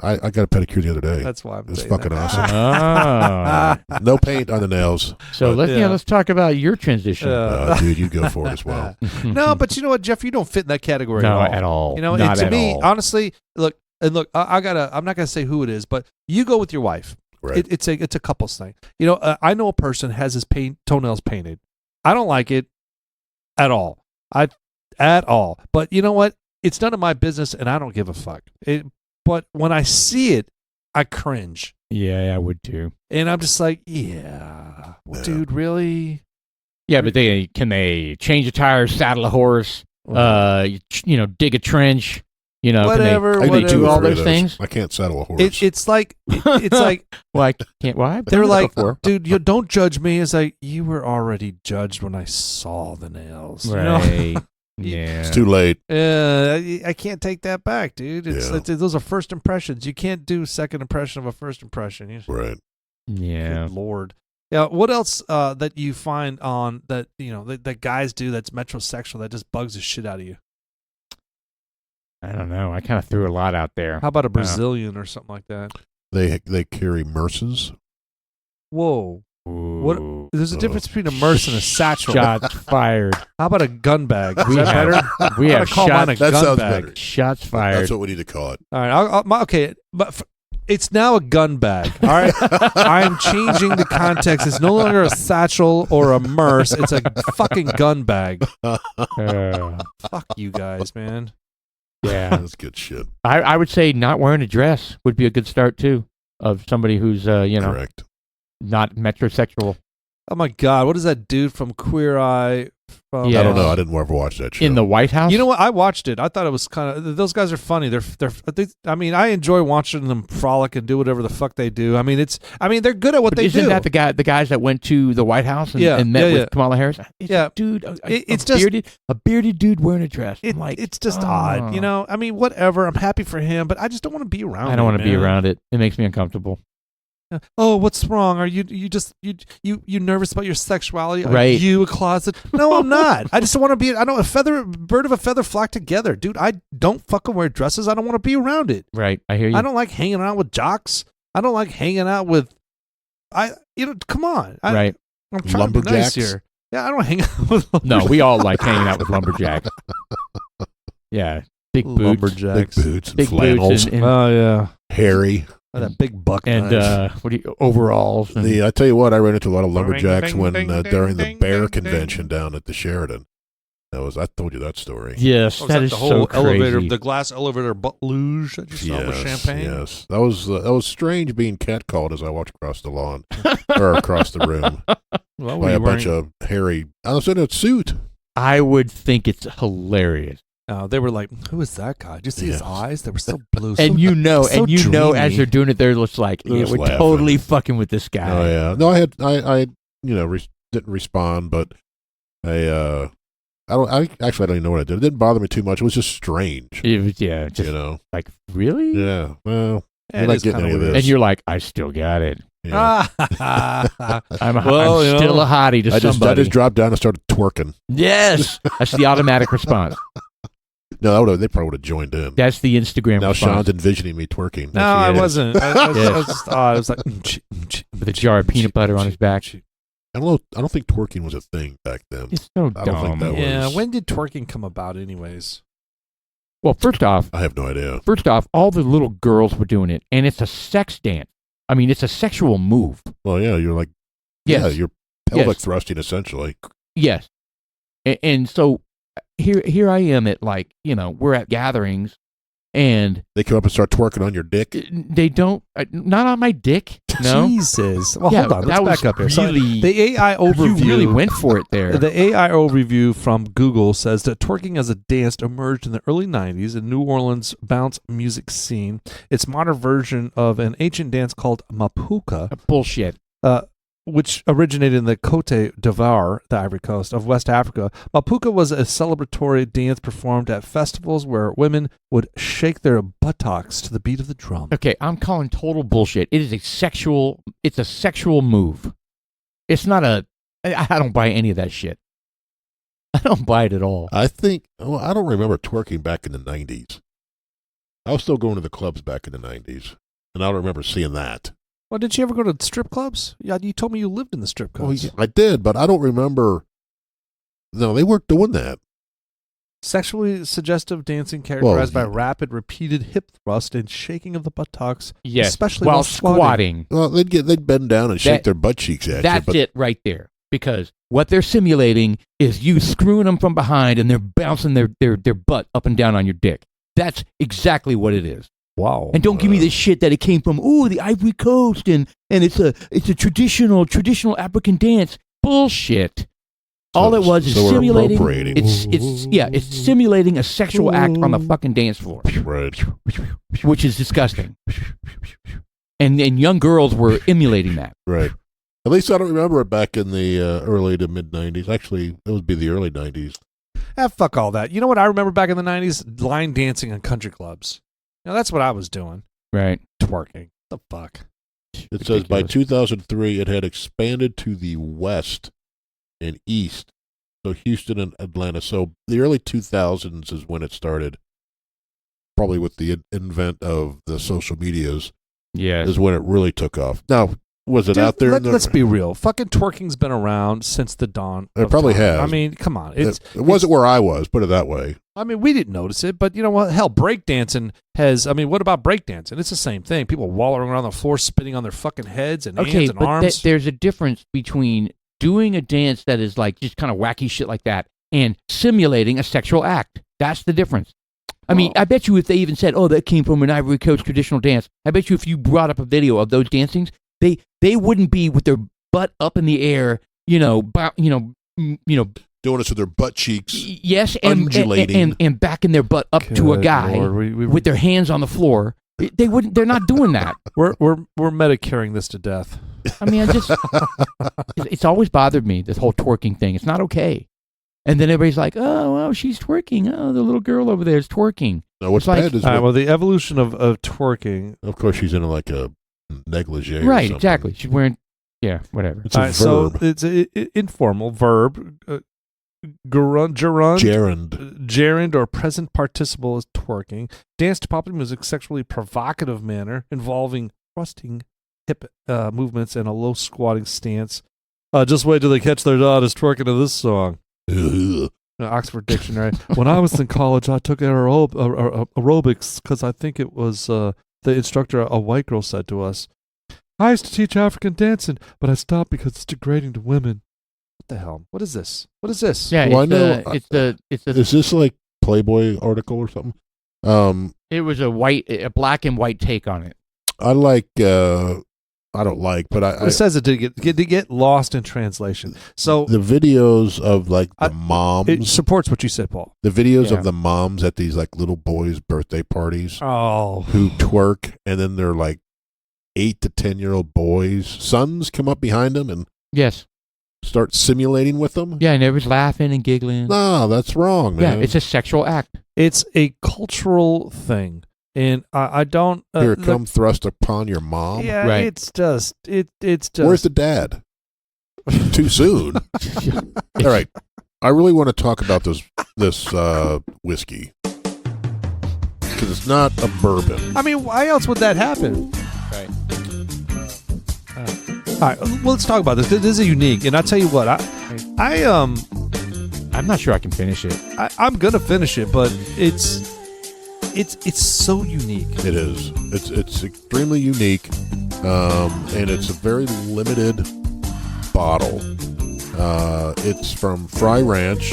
I got a pedicure the other day. That's why I'm It's saying fucking that. Ah. No paint on the nails. So But- let's talk about your transition. Dude, you go for it as well. No, but you know what, Jeff? You don't fit in that category No, at all. at all. You know, Not and to at me, all. honestly, look, I'm not gonna say who it is, but you go with your wife. Right. It's a couples thing. You know, I know a person has his toenails painted. I don't like it at all. At all. But you know what? It's none of my business, and I don't give a fuck. But when I see it, I cringe, Yeah, I would too. and I'm just like, yeah, dude, really? Yeah, but can they change a tire, saddle a horse, dig a trench, you know, Whatever, Can they do whatever. all Three of those things? I can't saddle a horse. It's like Well, I can't. Why? they're like, dude, you don't judge me. It's like you were already judged when I saw the nails. You know? right? Yeah, It's too late. I can't take that back, dude. Yeah. Those are first impressions. You can't do second impression of a first impression. Right. yeah. Good Lord. Yeah. What else that you find on that that guys do that's metrosexual that just bugs the shit out of you? I don't know. I kind of threw a lot out there. How about a Brazilian or something like that? They carry merces. Whoa. What? Ooh. There's a difference between a merce and a satchel. Shots fired. How about a gun bag? Is We that have- better? We I'm have gonna call mine a shots. That gun sounds bag. better. Shots fired. That's what we need to call it. All right. Okay, but it's now a gun bag. All right. I am changing the context. It's no longer a satchel or a merce. It's a fucking gun bag. Fuck you guys, man. Yeah. That's good shit. I would say not wearing a dress would be a good start too of somebody who's Correct. not metrosexual. Oh my God, what is that dude from Queer Eye? From, Yeah. I don't know. I didn't ever watch that show. In the White House. You know what? I watched it. I thought it was kind of. Those guys are funny. I mean, I enjoy watching them frolic and do whatever the fuck they do. I mean, they're good at what But they isn't do. that the guys that went to the White House and met with Kamala Harris? It's Yeah. a dude. It's just a bearded dude wearing a dress. I'm like, it's just odd, you know. I mean, whatever. I'm happy for him, but I just don't want to be around. I don't want to be man. around it. It makes me uncomfortable. Oh, what's wrong? Are you nervous about your sexuality? Are Right. you a closet? No, I'm not. I just want to be. I don't. Bird of a feather flock together, dude. I don't fucking wear dresses. I don't want to be around it. Right. I hear you. I don't like hanging out with jocks. I don't like hanging out with. Come on. Right. I'm trying to be nice Lumberjacks? here. Yeah, I don't hang out with. No, we all like hanging out with lumberjacks. Yeah. Big boots. Big lumberjacks. boots and Big flannels. boots and Oh yeah, hairy. that big buck and knife. overalls. And, I tell you what, I ran into a lot of lumberjacks Ding, when ding, ding, during the ding, bear ding, convention down at the Sheridan. I told you that story. yes, Oh, that is the so whole crazy. elevator, the glass elevator butt luge that you saw with champagne. Yes, that was strange being catcalled as I walked across the lawn or across the room Well, by a bunch of hairy. I was in a suit. I would think it's hilarious. They were like, "Who is that guy? Did you see his Yes. eyes? They were so blue." And so, you know, so as dreamy. they're doing it, they're just like, They're yeah, just we're laughing. totally fucking with this guy. Oh yeah, no, I didn't respond, but I don't even know what I did. It didn't bother me too much. It was just strange. It was, just You know. like, really? Yeah. Well, Yeah, we're it not is getting kinda any of weird. this. And you're like, I still got it. Yeah. I'm Well, you know, still a hottie to I somebody. just dropped down and started twerking. Yes, that's the automatic response. No, they probably would have joined in. That's the Instagram Now response. Sean's envisioning me twerking. No, I Yes. wasn't. I was just, I was like, With a jar of peanut butter on his back. I don't think twerking was a thing back then. It's so I don't think dumb. that Yeah, was- when did twerking come about, anyways? Well, first off, I have no idea. all the little girls were doing it, and it's a sex dance. I mean, it's a sexual move. Well, yeah, you're like, Yes. yeah, you're pelvic Yes. thrusting essentially. Yes. And so here I am at, like, we're at gatherings, and They come up and start twerking on your dick. they don't, not on my dick. No. Jesus. Well, Yeah, hold on. Let's that back was up here. So really- the AI overview. You really went for it there. The AI overview from Google says that twerking as a dance emerged in the early 90s in New Orleans bounce music scene. It's modern version of an ancient dance called mapuka, Bullshit. which originated in the Côte d'Ivoire, the Ivory Coast of West Africa. Mapuka was a celebratory dance performed at festivals where women would shake their buttocks to the beat of the drum. Okay, I'm calling total bullshit. It's a sexual move. It's not I don't buy any of that shit. I don't buy it at all. I don't remember twerking back in the 90s. I was still going to the clubs back in the 90s, and I don't remember seeing that. Well, did you ever go to strip clubs? Yeah, you told me you lived in the strip Well, clubs. yeah, I did, but I don't remember. No, they weren't doing that. Sexually suggestive dancing characterized by yeah. rapid, repeated hip thrust and shaking of the buttocks. Yes, especially while while squatting. Well, they'd bend down and shake their butt cheeks at you. That's But it right there. Because what they're simulating is you screwing them from behind, and they're bouncing their butt up and down on your dick. That's exactly what it is. Wow. And don't give me this shit that it came from the Ivory Coast and it's a traditional African dance. Bullshit. All it was is so we're simulating. appropriating. It's simulating a sexual act on the fucking dance floor, Right. which is disgusting. And young girls were emulating that. Right. At least I don't remember it back in the early to mid 90s. Actually, it would be the early 90s. Fuck all that. You know what I remember back in the 90s? Line dancing in country clubs. Now that's what I was doing. Right. Twerking. The fuck? It says by Ridiculous. 2003, it had expanded to the west and east. So Houston and Atlanta. So the early 2000s is when it started. Probably with the invent of the social medias Yes. is when it really took off. Now, was it Dude, out there? let's be real. Fucking twerking's been around since the dawn. It of probably time. has. I mean, come on. It wasn't where I was, put it that way. I mean, we didn't notice it, but you know what? Hell, breakdancing has. I mean, what about breakdancing? It's the same thing. People wallowing around the floor, spitting on their fucking heads and Okay, hands and but arms. there's a difference between doing a dance that is like just kind of wacky shit like that and simulating a sexual act. That's the difference. I mean, I bet you if they even said, "Oh, that came from an Ivory Coast traditional dance," I bet you if you brought up a video of those dancings, they wouldn't be with their butt up in the air, Doing this with their butt cheeks. yes, Undulating. and backing their butt up to a Good guy Lord, with their hands on the floor. They wouldn't. They're not doing that. we're Medicaring this to death. I mean, it's always bothered me, this whole twerking thing. It's not okay. And then everybody's like, "Oh, well, she's twerking. Oh, the little girl over there is twerking." No, what's It's like- bad is, All right, when- well, the evolution of twerking. of course, she's in like a negligee. or Right, something. exactly. She's wearing, whatever. It's a All right, so verb. it's an informal verb. Gerund, gerund or present participle is twerking. Dance to popular music, sexually provocative manner involving thrusting hip movements and a low squatting stance. Just wait till they catch their daughters twerking to this song. Ugh. Oxford Dictionary. When I was in college, I took aerobics because I think it was the instructor, a white girl, said to us, "I used to teach African dancing, but I stopped because it's degrading to women." What the hell? What is this? What is this? Yeah, Well, I it's know- it's the Is this like Playboy article or something? it was a black and white take on it. I like. I don't like, but It says it did get lost in translation. So the videos of like the it moms, supports what you said, Paul. the videos Yeah. of the moms at these like little boys' birthday parties Oh, who twerk, and then they're like 8 to 10-year-old boys, sons come up behind them and Yes. start simulating with them. Yeah, and everybody's laughing and giggling. No, that's wrong, Yeah, man. it's a sexual act. it's a cultural thing. And I don't. Here, come thrust upon your mom. Yeah, Right. it's just. It's just. Where's the dad? Too soon. All right. I really want to talk about this whiskey because it's not a bourbon. I mean, why else would that happen? Right. All right, well, let's talk about this. This is unique, and I'll tell you what. I'm not sure I can finish it. I'm gonna finish it, but it's so unique. It is. It's extremely unique, and it's a very limited bottle. It's from Frey Ranch.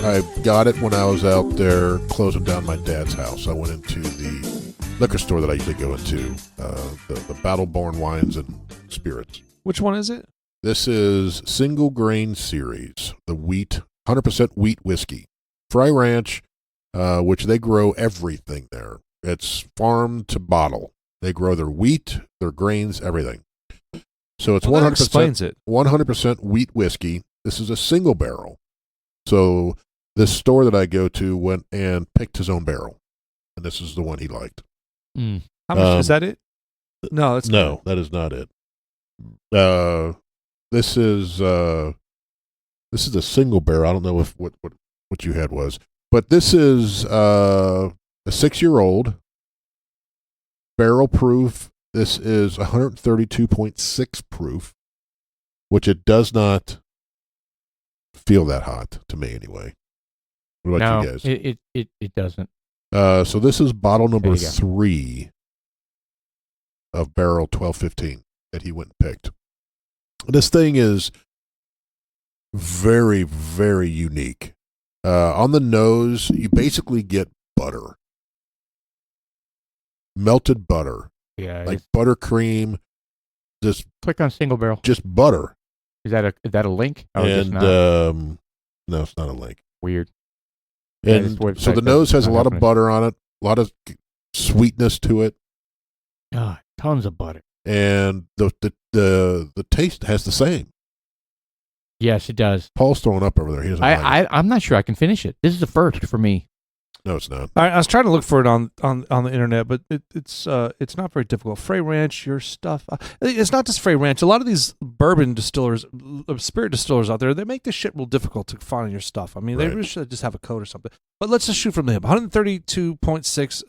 I got it when I was out there closing down my dad's house. I went into the liquor store that I usually go into, the Battleborn Wines and Spirits. Which one is it? This is Single Grain Series, the 100% wheat whiskey. Frey Ranch, which they grow everything there. It's farm to bottle. They grow their wheat, their grains, everything. So it's 100%. That explains it. 100% wheat whiskey. This is a single barrel. So this store that I go to went and picked his own barrel, and this is the one he liked. Mm. How much is that? It? No, that's No, that is not it. This is a single barrel. I don't know if what you had was, but this is a 6-year-old barrel proof. This is 132.6 proof, which it does not feel that hot to me anyway. What about you guys? It doesn't. So this is bottle number There you go. 3 of barrel 1215 that he went and picked. This thing is very, very unique. On the nose, you basically get butter. Melted butter. Yeah. Like buttercream. Click on single barrel. Just butter. Is that a link? Oh, it's And just not. no, it's not a link. Weird. Yeah, And this website so the doesn't- nose has a not lot of happening. butter on it, a lot of sweetness to it, Tons of butter. and the taste has the same. Yes, it does. Paul's throwing up over there. He doesn't like it. I'm not sure I can finish it. This is the first for me. No, it's not. I was trying to look for it on the internet, but it's not very difficult. Frey Ranch, your stuff. It's not just Frey Ranch. A lot of these bourbon distillers, spirit distillers out there, they make this shit real difficult to find your stuff. I mean, they Right. really should just have a code or something. But let's just shoot from the hip. 132.6.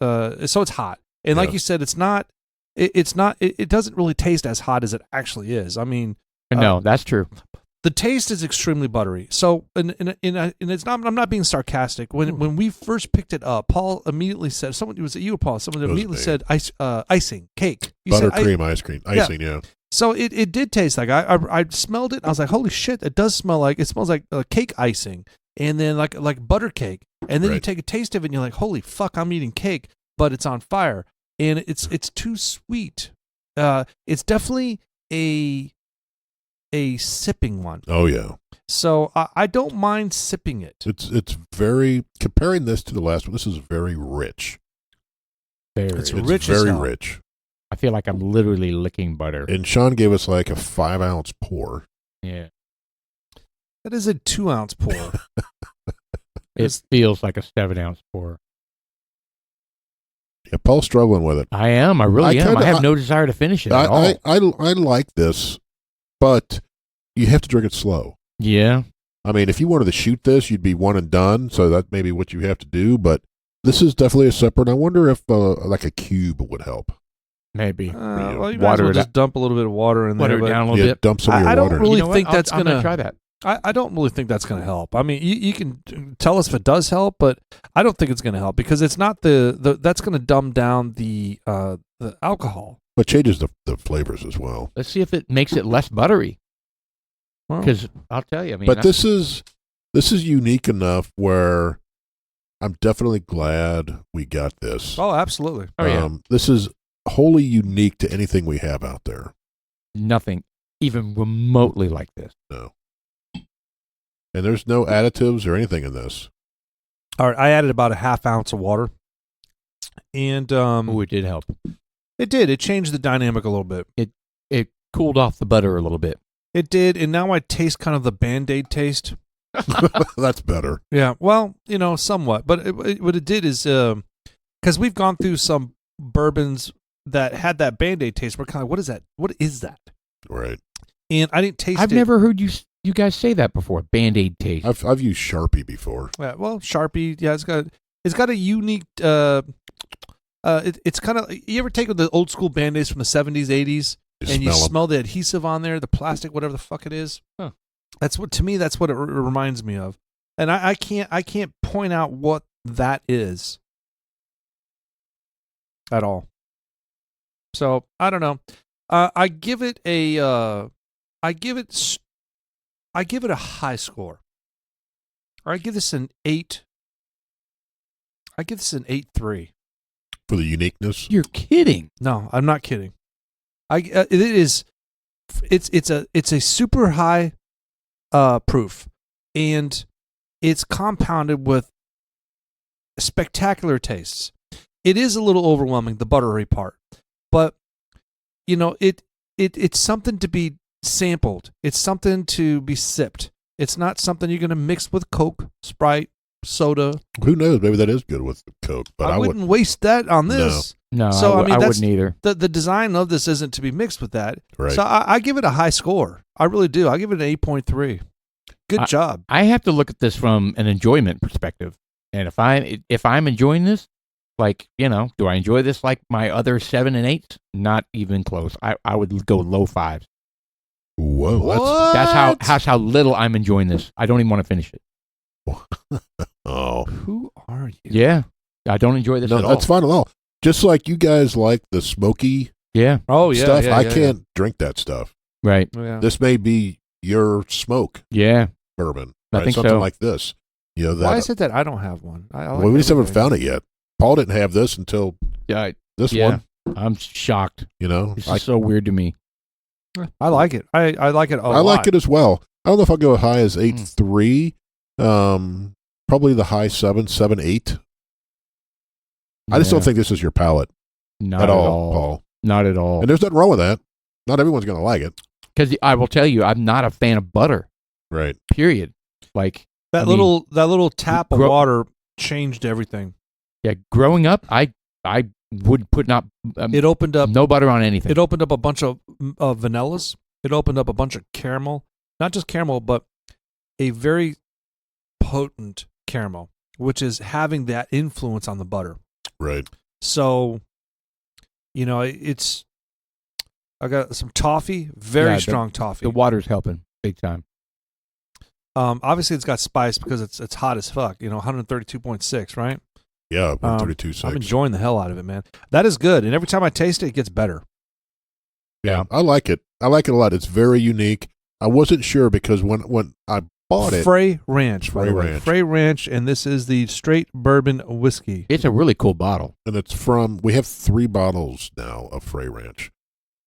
So it's hot, and like Yeah. you said, it's not. It doesn't really taste as hot as it actually is. I mean, No, that's true. the taste is extremely buttery. So, and it's not. I'm not being sarcastic. When we first picked it up, Paul immediately said, "Someone was it you or Paul?" Someone It was immediately me. said, icing, cake." You said, Buttercream ice cream. Icing, yeah. So it did taste like I smelled it. And I was like, "Holy shit! It does smell like it smells like cake icing." And then like butter cake. And then you Right. take a taste of it, and you're like, "Holy fuck! I'm eating cake, but it's on fire." And it's too sweet. It's definitely a sipping one. Oh, yeah. So I don't mind sipping it. It's very, comparing this to the last one, this is very rich. Very. It's It's rich as very hell. rich. I feel like I'm literally licking butter. And Sean gave us like a 5-ounce pour. Yeah. That is a 2-ounce pour. It feels like a 7-ounce pour. Yeah, Paul's struggling with it. I am. I really am. I have no desire to finish it at all. I like this, but you have to drink it slow. Yeah. I mean, if you wanted to shoot this, you'd be one and done. So that may be what you have to do. But this is definitely a separate. I wonder if like a cube would help. Maybe. Well, you might as Water well it just up. dump a little bit of water in Water there. it but down a little bit. Dump some of your I don't water. really You know think what? that's I'm gonna gonna try that. I don't really think that's going to help. I mean, you can tell us if it does help, but I don't think it's going to help because it's not the that's going to dumb down the alcohol. But changes the flavors as well. Let's see if it makes it less buttery. Well, Because I'll tell you, I mean, But this is unique enough where I'm definitely glad we got this. oh, absolutely. Oh, yeah. This is wholly unique to anything we have out there. nothing even remotely like this. No. And there's no additives or anything in this. All right, I added about a half ounce of water, and Oh, it did help. it did. It changed the dynamic a little bit. It cooled off the butter a little bit. It did, and now I taste kind of the Band-Aid taste. That's better. Yeah, well, somewhat. But what it did is because we've gone through some bourbons that had that Band-Aid taste. We're kind of, what is that? What is that? Right. And I didn't taste it. I've never heard you guys say that before. Band-Aid taste. I've used Sharpie before. Yeah, well, Sharpie, yeah, it's got a unique. It's kind of, you ever take the old school Band-Aids from the 70s, 80s, and you smell the adhesive on there, the plastic, whatever the fuck it is. Huh. That's what, to me, that's what it reminds me of. And I can't point out what that is at all. So I don't know. I give it a high score. Or I give this an 8. I give this an 8.3. For the uniqueness? You're kidding. No, I'm not kidding. It's a super high proof, and it's compounded with spectacular tastes. It is a little overwhelming, the buttery part, but you know, it's something to be sampled. It's something to be sipped. It's not something you're going to mix with Coke, Sprite, soda. Who knows? Maybe that is good with Coke, but I wouldn't waste that on this. No, so I wouldn't either. The design of this isn't to be mixed with that. Right. So I give it a high score. I really do. I give it an 8.3. Good job. I have to look at this from an enjoyment perspective, and if I'm enjoying this, like, you know, do I enjoy this like my other 7 and 8s? Not even close. I would go low 5s. Whoa, That's how little I'm enjoying this. I don't even want to finish it. Oh, Who are you? Yeah, I don't enjoy this no, at all. that's fine at all. Just like you guys like the smoky Yeah, stuff, I can't drink that stuff. right. Yeah. This may be your smoke Yeah, bourbon, I right? think Something so. like this. You know that. Why is it that I don't have one? Well, we just haven't found it yet. Paul didn't have this until this yeah. one. I'm shocked. You know, This is so weird to me. I like it. I like it a lot. I like it as well. I don't know if I'll go as high as 8.3. Probably the high 7, 8. I just don't think this is your palate Not at all, Paul. Not at all. And there's nothing wrong with that. Not everyone's going to like it. Because I will tell you, I'm not a fan of butter. Right. Period. Like that little tap of water changed everything. Yeah, growing up, I would put It opened up no butter on anything. It opened up a bunch of vanillas. It opened up a bunch of caramel. Not just caramel, but a very potent caramel, which is having that influence on the butter. Right. So, you know, I got some toffee, very strong toffee. The water's helping big time. Obviously, it's got spice because it's hot as fuck. You know, 132.6, right? Yeah, 132.6. I'm enjoying the hell out of it, man. That is good, and every time I taste it, it gets better. Yeah, I like it. I like it a lot. It's very unique. I wasn't sure because when I bought it, Frey Ranch, by Frey the way. Ranch. Frey Ranch, and this is the straight bourbon whiskey. It's a really cool bottle. and it's we have 3 bottles now of Frey Ranch.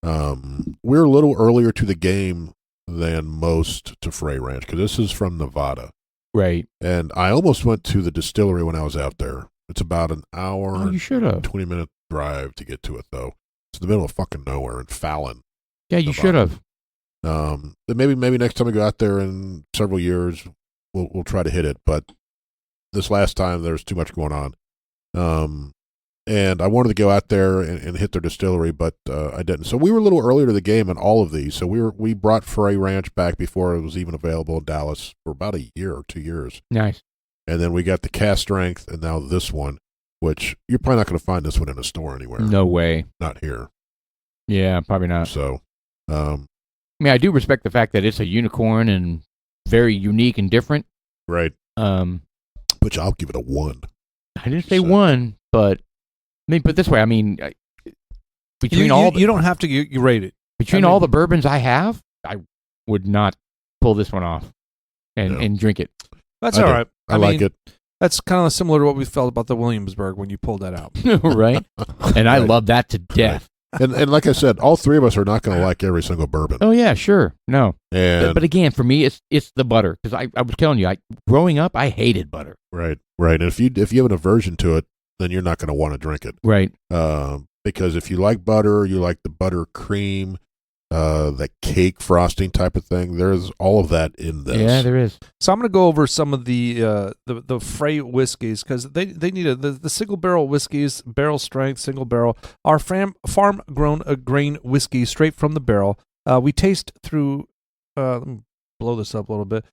We're a little earlier to the game than most to Frey Ranch because this is from Nevada. Right. And I almost went to the distillery when I was out there. It's about an hour Oh, you should have. 20-minute drive to get to it, though. It's in the middle of fucking nowhere in Fallon. Yeah, you should have. Maybe next time we go out there in several years, we'll try to hit it. But this last time, there's too much going on. And I wanted to go out there and hit their distillery, but I didn't. So we were a little earlier to the game in all of these. So we brought Frey Ranch back before it was even available in Dallas for about a year or 2 years. Nice. And then we got the cast strength, and now this one, which you're probably not going to find this one in a store anywhere. No way. Not here. Yeah, probably not. So, I mean, I do respect the fact that it's a unicorn and very unique and different. right. Which I'll give it a 1. I didn't say 1, but I mean, put it this way. I mean, between you don't have to you rate it. all the bourbons I have, I would not pull this one off and drink it. That's all right. I like it. That's kind of similar to what we felt about the Williamsburg when you pulled that out. Right? And I love that to death. And like I said, all 3 of us are not going to like every single bourbon. Oh, yeah, sure. No. And But again, for me, it's the butter. Because I was telling you, growing up, I hated butter. right. And if you have an aversion to it, then you're not going to want to drink it. Right. Because if you like butter, you like the butter cream, that cake frosting type of thing. There's all of that in this. Yeah, there is. So I'm going to go over some of the Frey whiskeys because they need the single barrel whiskeys, barrel strength, single barrel, are farm grown grain whiskey straight from the barrel. We taste through. Let me blow this up a little bit.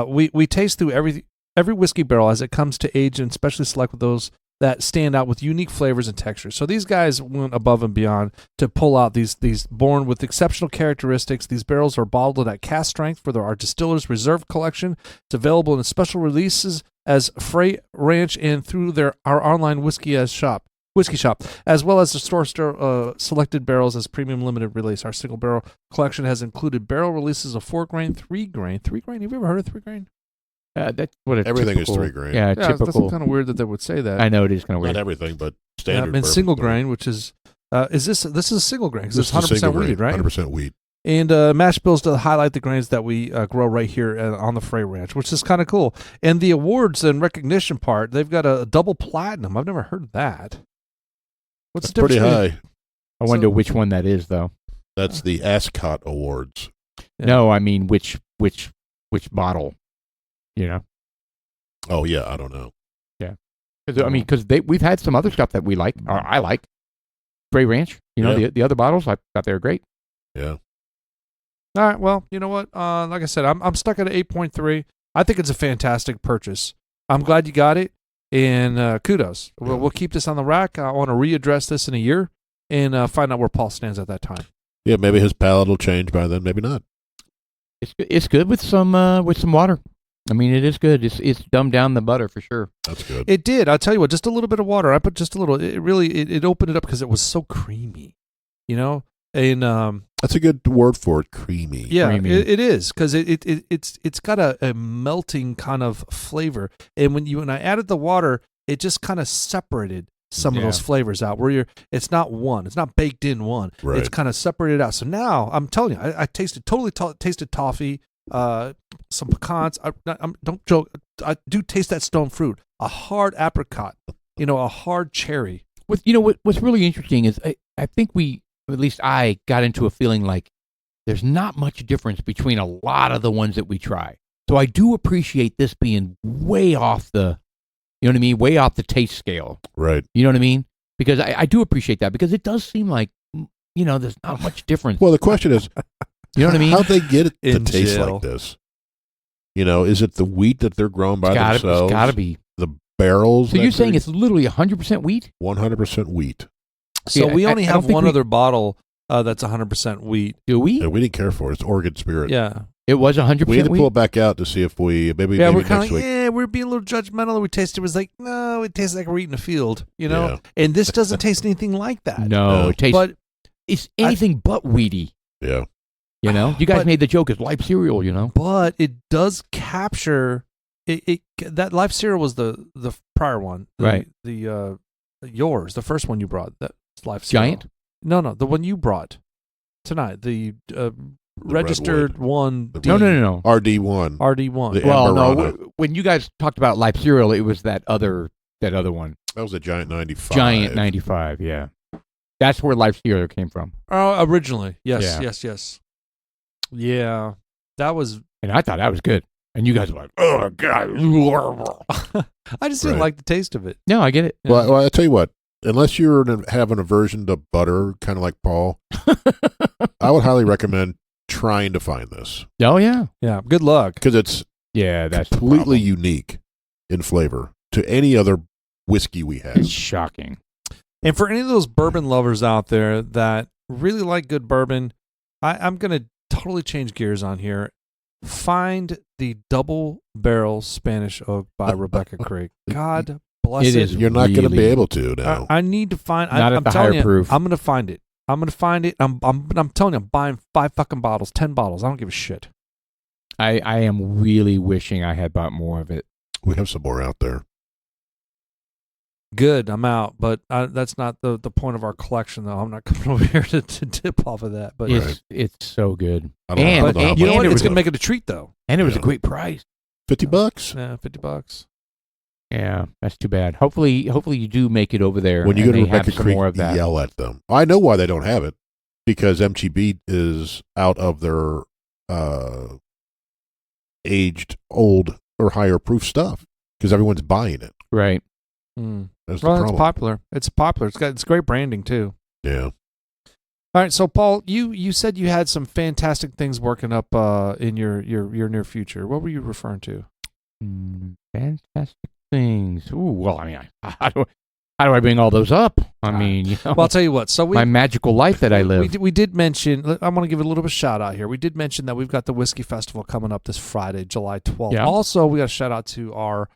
We taste through every whiskey barrel as it comes to age, and especially select with those that stand out with unique flavors and textures. So these guys went above and beyond to pull out these born with exceptional characteristics. These barrels are bottled at cask strength for our distillers reserve collection. It's available in special releases as Frey Ranch and through our online whiskey shop, as well as the store selected barrels as premium limited release. Our single barrel collection has included barrel releases of 4 grain, 3 grain. 3 grain. Have you ever heard of 3 grain? That's what Everything typical, is 3 grain. Yeah, That's typical. kind of weird that they would say that. I know it is kind of weird. Not everything, but standard. And bourbon single thing. grain, which is this is a single grain because This it's is a 100% single wheat, grain, right? 100% wheat. And mash bills to highlight the grains that we grow right here on the Frey Ranch, which is kind of cool. And the awards and recognition part, they've got a double platinum. I've never heard of that. What's That's the difference? pretty high. I wonder which one that is, though. That's the Ascot Awards. Yeah. No, I mean which bottle. You know, Oh yeah, I don't know. because we've had some other stuff that we like, or I like. Frey Ranch, Yeah. the other bottles, I thought they were great. Yeah. All right. Well, you know what? Like I said, I'm stuck at an 8.3. I think it's a fantastic purchase. I'm glad you got it, and kudos. We'll keep this on the rack. I want to readdress this in a year and find out where Paul stands at that time. Yeah, maybe his palate will change by then. Maybe not. It's good with some water. I mean, it is good. It's dumbed down the butter for sure. That's good. It did. I'll tell you what. Just a little bit of water. I put just a little. It really it opened it up because it was so creamy, And That's a good word for it. Creamy. yeah, Creamy. it is because it's got a melting kind of flavor. And when I added the water, it just kind of separated some of Yeah. those flavors out. Where it's not baked in one. Right. It's kind of separated out. So now I'm telling you, I tasted tasted toffee, some pecans. Don't joke. I do taste that stone fruit, a hard apricot, a hard cherry. What's really interesting is I think at least I got into a feeling like there's not much difference between a lot of the ones that we try. So I do appreciate this being way off the, way off the taste scale. Right. You know what I mean? Because I do appreciate that because it does seem like, there's not much difference. Well, the question is, You know what I mean? how'd they get it to In taste jail. like this? Is it the wheat that they're growing by It's themselves? got to be. The barrels. So that you're saying they're- it's literally 100% wheat? 100% wheat. So Yeah, we I only don't have think one we- other bottle that's 100% wheat. Do we? And we didn't care for it. It's Oregon Spirit. Yeah. It was 100% We need to wheat? pull it back out to see if we maybe Yeah, we're next kind of week. we're being a little judgmental. We tasted it was like, no, it tastes like we're eating a field, Yeah. And this doesn't taste anything like that. No, No. it tastes. But It's anything but weedy. Yeah. You know, you guys But- made the joke. It's life cereal. it does capture it. That Life Cereal was the prior one, Right. The yours, the first one you brought. That Life Cereal. Giant. No, the one you brought tonight. The registered Redwood. one. The D, No. RD1. RD1. The- Well, no. Amberana. When you guys talked about life cereal, it was that other one, That was a Giant 95. Giant 95. Yeah, that's where life cereal came from. Originally, yes, Yeah. yes. Yeah, that was. And I thought that was good. And you guys were like, "Oh God!" I just didn't Right. like the taste of it. No, I get it. Yeah. Well, I tell you what. Unless you're have an aversion to butter, kind of like Paul, I would highly recommend trying to find this Oh yeah, Yeah, good luck. because it's yeah. That's the completely problem. unique in flavor to any other whiskey we It's have. shocking. And for any of those bourbon lovers out there that really like good bourbon, I'm going to totally change gears on here. Find the Double Barrel Spanish Oak by Rebecca Craig. God bless It it. is You're not going to be really- able to now. I need to find. Not at I'm the telling higher you, proof. I'm going to find it. I'm telling you, I'm buying 5 fucking bottles, 10 bottles. I don't give a shit. I am really wishing I had bought more of it. We have some more out there. Good, I'm out. But that's not the point of our collection, though. I'm not coming over here to dip off of that. But It's so good, I don't And- know. I don't know how and- you know much what? it It's was going to make it a treat, though. and it was a Yeah. great price. $50 Yeah, $50. Yeah, that's too bad. Hopefully you do make it over there. when you and go to they have Rebecca some Creek. more of that. Yell at them. I know why they don't have it. because MTB is out of their aged, old, or higher proof stuff because everyone's buying it. Right. That's the Well, problem. it's popular. It's popular. It's great branding too. Yeah. All right, so Paul, you said you had some fantastic things working up in your near future. What were you referring to? Fantastic things. Ooh, well, I mean, how do I bring all those up? I mean, you know, Well, I'll tell you what. So my magical life that I live. We did mention. I want to give a little bit of a shout out here. We did mention that we've got the Whiskey Festival coming up this Friday, July 12th. Yeah. Also, we got a shout out to our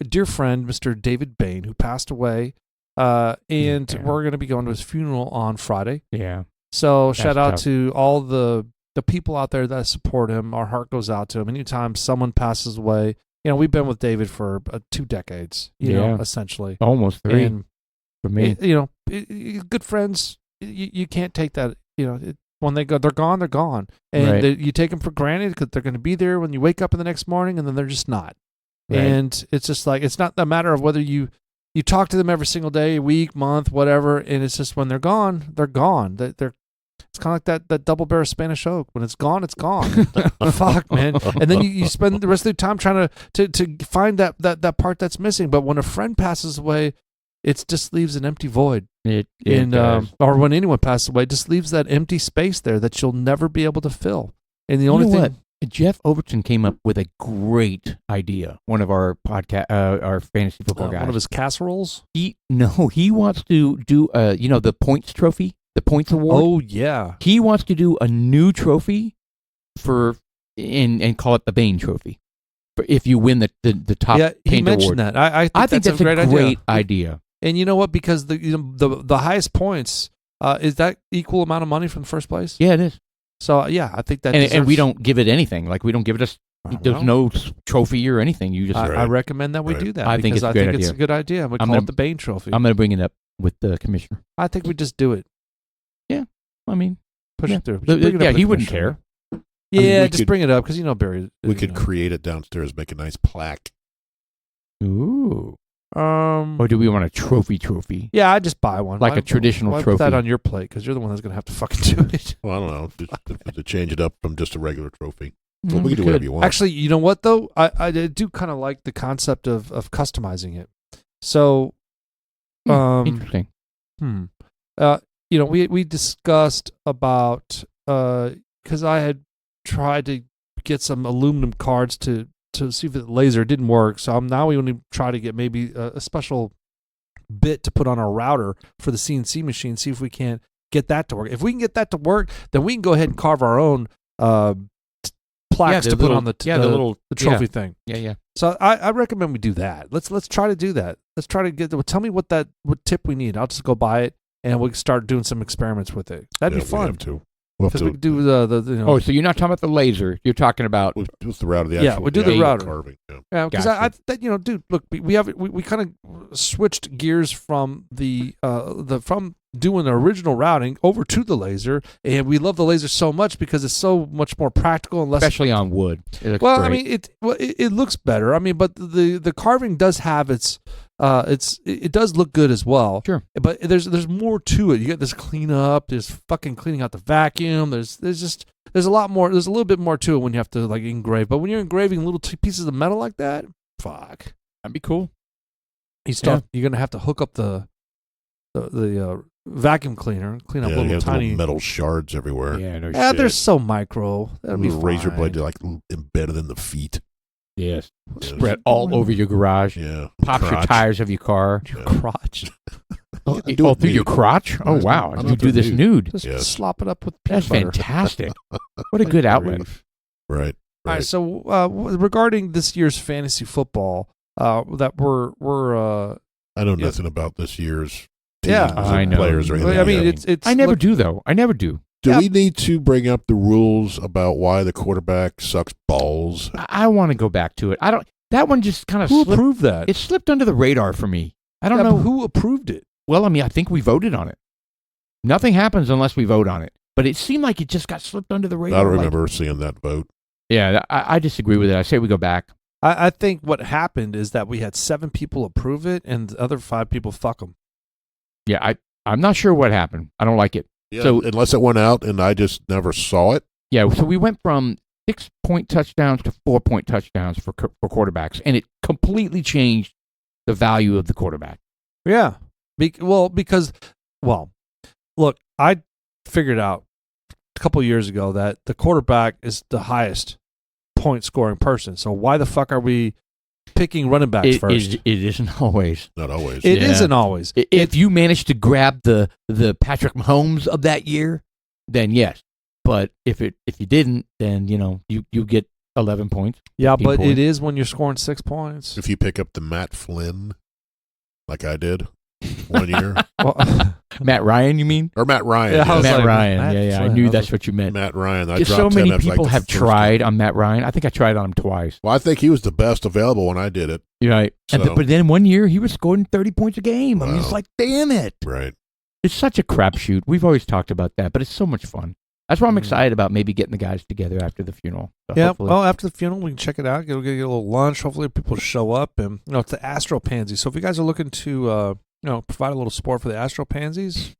dear friend, Mr. David Bain, who passed away. And we're going to be going to his funeral on Friday. Yeah. So shout out tough. to all the people out there that support him. Our heart goes out to him. Anytime someone passes away, you know, we've been with David for 2 decades, you know, essentially. Almost 3 And, for me. Good friends, you can't take that, you know, when they're gone, they're gone. And Right. you take them for granted because they're going to be there when you wake up in the next morning, and then they're just not. Right. And it's just like, it's not a matter of whether you talk to them every single day, week, month, whatever, and it's just when they're gone, they're gone. It's kind of like that double barrel Spanish oak. When it's gone, it's gone. Fuck, man. And then you spend the rest of the time trying to find that part that's missing. But when a friend passes away, it just leaves an empty void. It does. Or when anyone passes away, it just leaves that empty space there that you'll never be able to fill. And the You only know thing. what? Jeff Overton came up with a great idea. One of our our fantasy football guys. One of his casseroles? He wants to do the points trophy, the points award. Oh, yeah. He wants to do a new trophy and call it the Bain Trophy. For if you win the top Yeah, he paint mentioned award. that. I think that's a great idea. And you know what? Because the highest points, is that equal amount of money from the first place? Yeah, it is. So, yeah, I think that And we don't give it anything. Like, we don't give it there's know. no trophy or anything. You just. I recommend that we do that. I think because it's a great it's idea. a good idea. We call it the Bain Trophy. I'm going to bring it up with the commissioner. I think we just do it. I mean, Push yeah. it through. Just bring it up with He the wouldn't commissioner. care. Yeah, we just could- bring it up because Barry. We could create it downstairs, make a nice plaque. Ooh. Or do we want a trophy? Yeah, I just buy one. Like a traditional Why trophy. Put that on your plate because you're the one that's going to have to fucking do it. Well, I don't know. Just to change it up from just a regular trophy. Mm, Well, we can do whatever you want. Actually, you know what though? I do kind of like the concept of customizing it. So, Interesting. we discussed about because I had tried to get some aluminum cards to see if the laser didn't work. So now we want to try to get maybe a special bit to put on our router for the CNC machine. See if we can't get that to work. If we can get that to work, then we can go ahead and carve our own plaques to put on the trophy thing. Yeah. So I recommend we do that. Let's try to do that. Let's try to tell me what tip we need. I'll just go buy it and we can start doing some experiments with it. That'd be fun. We'll have Because to. we could do the Oh, so you're not talking about the laser. You're talking about What's the route of the Yeah, actual we'll do the router. carving? Yeah. yeah. Because Gotcha. dude, look, we kind of switched gears from from doing the original routing over to the laser, and we love the laser so much because it's so much more practical and less. especially on wood. It looks Well, great. I mean, it looks better. I mean, but the carving does have it does look good as well. Sure. But there's more to it. You got this cleanup. There's fucking cleaning out the vacuum. There's a lot more. There's a little bit more to it when you have to like engrave. But when you're engraving little pieces of metal like that, fuck, that'd be cool. you're gonna have to hook up the vacuum cleaner, clean up Yeah, little you have tiny. little metal shards everywhere. Yeah, no Yeah, shit. they're so micro. That'll be Little razor fine. blade like embedded in the feet. Yes. Yeah. Spread all over your garage. Yeah. Pops your Crotch. tires of your car. Your crotch. I do it through your nude. crotch? Oh, I'm wow. not You do doing this nude. nude. Just Yes. slop it up with That's peanut butter. fantastic. What a good outlet. Right. All right. So regarding this year's fantasy football, that we're I know Yeah. nothing about this year's Yeah. teams I and know. players or anything. I mean, like that. it's. I never look, do, though. I never do. Do yeah. we need to bring up the rules about why the quarterback sucks balls? I want to go back to it. I don't. That one just kind of Who slipped. approved that? It slipped under the radar for me. I don't Yeah, know but who approved it. Well, I mean, I think we voted on it. Nothing happens unless we vote on it. But it seemed like it just got slipped under the radar. I don't like- remember seeing that vote. Yeah, I disagree with it. I say we go back. I think what happened is that we had 7 people approve it, and the other 5 people fuck them. Yeah, I'm not sure what happened. I don't like it. Yeah, So- unless it went out and I just never saw it. Yeah, so we went from 6-point touchdowns to 4-point touchdowns for quarterbacks, and it completely changed the value of the quarterback. Yeah. Because look, I figured out a couple years ago that the quarterback is the highest point scoring person. So why the fuck are we picking running backs first? It isn't always. Not always. It Yeah. not always. If you manage to grab the Patrick Mahomes of that year, then yes. But if you didn't, then you get 11 points. Yeah, 15 but points. it is when you're scoring 6 points. If you pick up the Matt Flynn, like I did 1 year, Well, Matt Ryan, you mean? or Matt Ryan. Yeah, I was Matt like, Ryan. Matt Yeah, I Flynn. knew I was that's what you meant. Matt Ryan. I Just dropped so him many after, people the have first tried game. on Matt Ryan. I think I tried on him twice. Well, I think he was the best available when I did it. You're right. So- But then 1 year, he was scoring 30 points a game. I mean, it's Wow. like, damn it. Right. It's such a crapshoot. We've always talked about that, but it's so much fun. That's why I'm excited about maybe getting the guys together after the funeral. So yeah. hopefully- Well, after the funeral, we can check it out. Get a little lunch. Hopefully, people show up. And it's the Astro Pansy. So if you guys are looking to provide a little support for the Astro Pansies,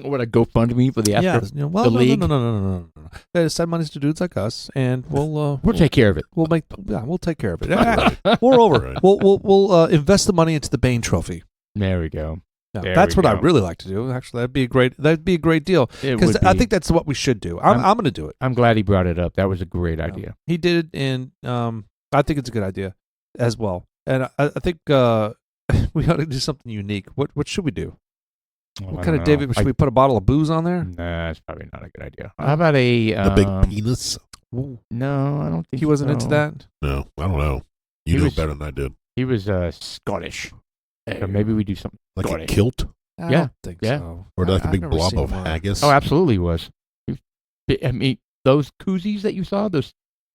what a GoFundMe for the Astros. yeah. the league? No. Send monies to dudes like us, and we'll take care of it. we'll take care of it. Moreover, Right. we'll invest the money into the Bane Trophy. There we go. Yeah, There that's we what I go. really like to do. Actually, that'd be a great deal. It Because would I be. think that's what we should do. I'm going to do it. I'm glad he brought it up. That was a great idea. He did it, and I think it's a good idea as well. And I think we ought to do something unique. What should we do? Well, What I kind don't of know. David? Should we put a bottle of booze on there? Nah, that's probably not a good idea. How about a The big penis? No, I don't think He wasn't into so. that. No, I don't know. He You know was- better than I did. He was Scottish. So maybe we do something Like a Scottish. kilt? I Yeah, don't think yeah. so. Or like a I've big never blob seen of one. haggis? Oh, absolutely was. I mean, those koozies that you saw, those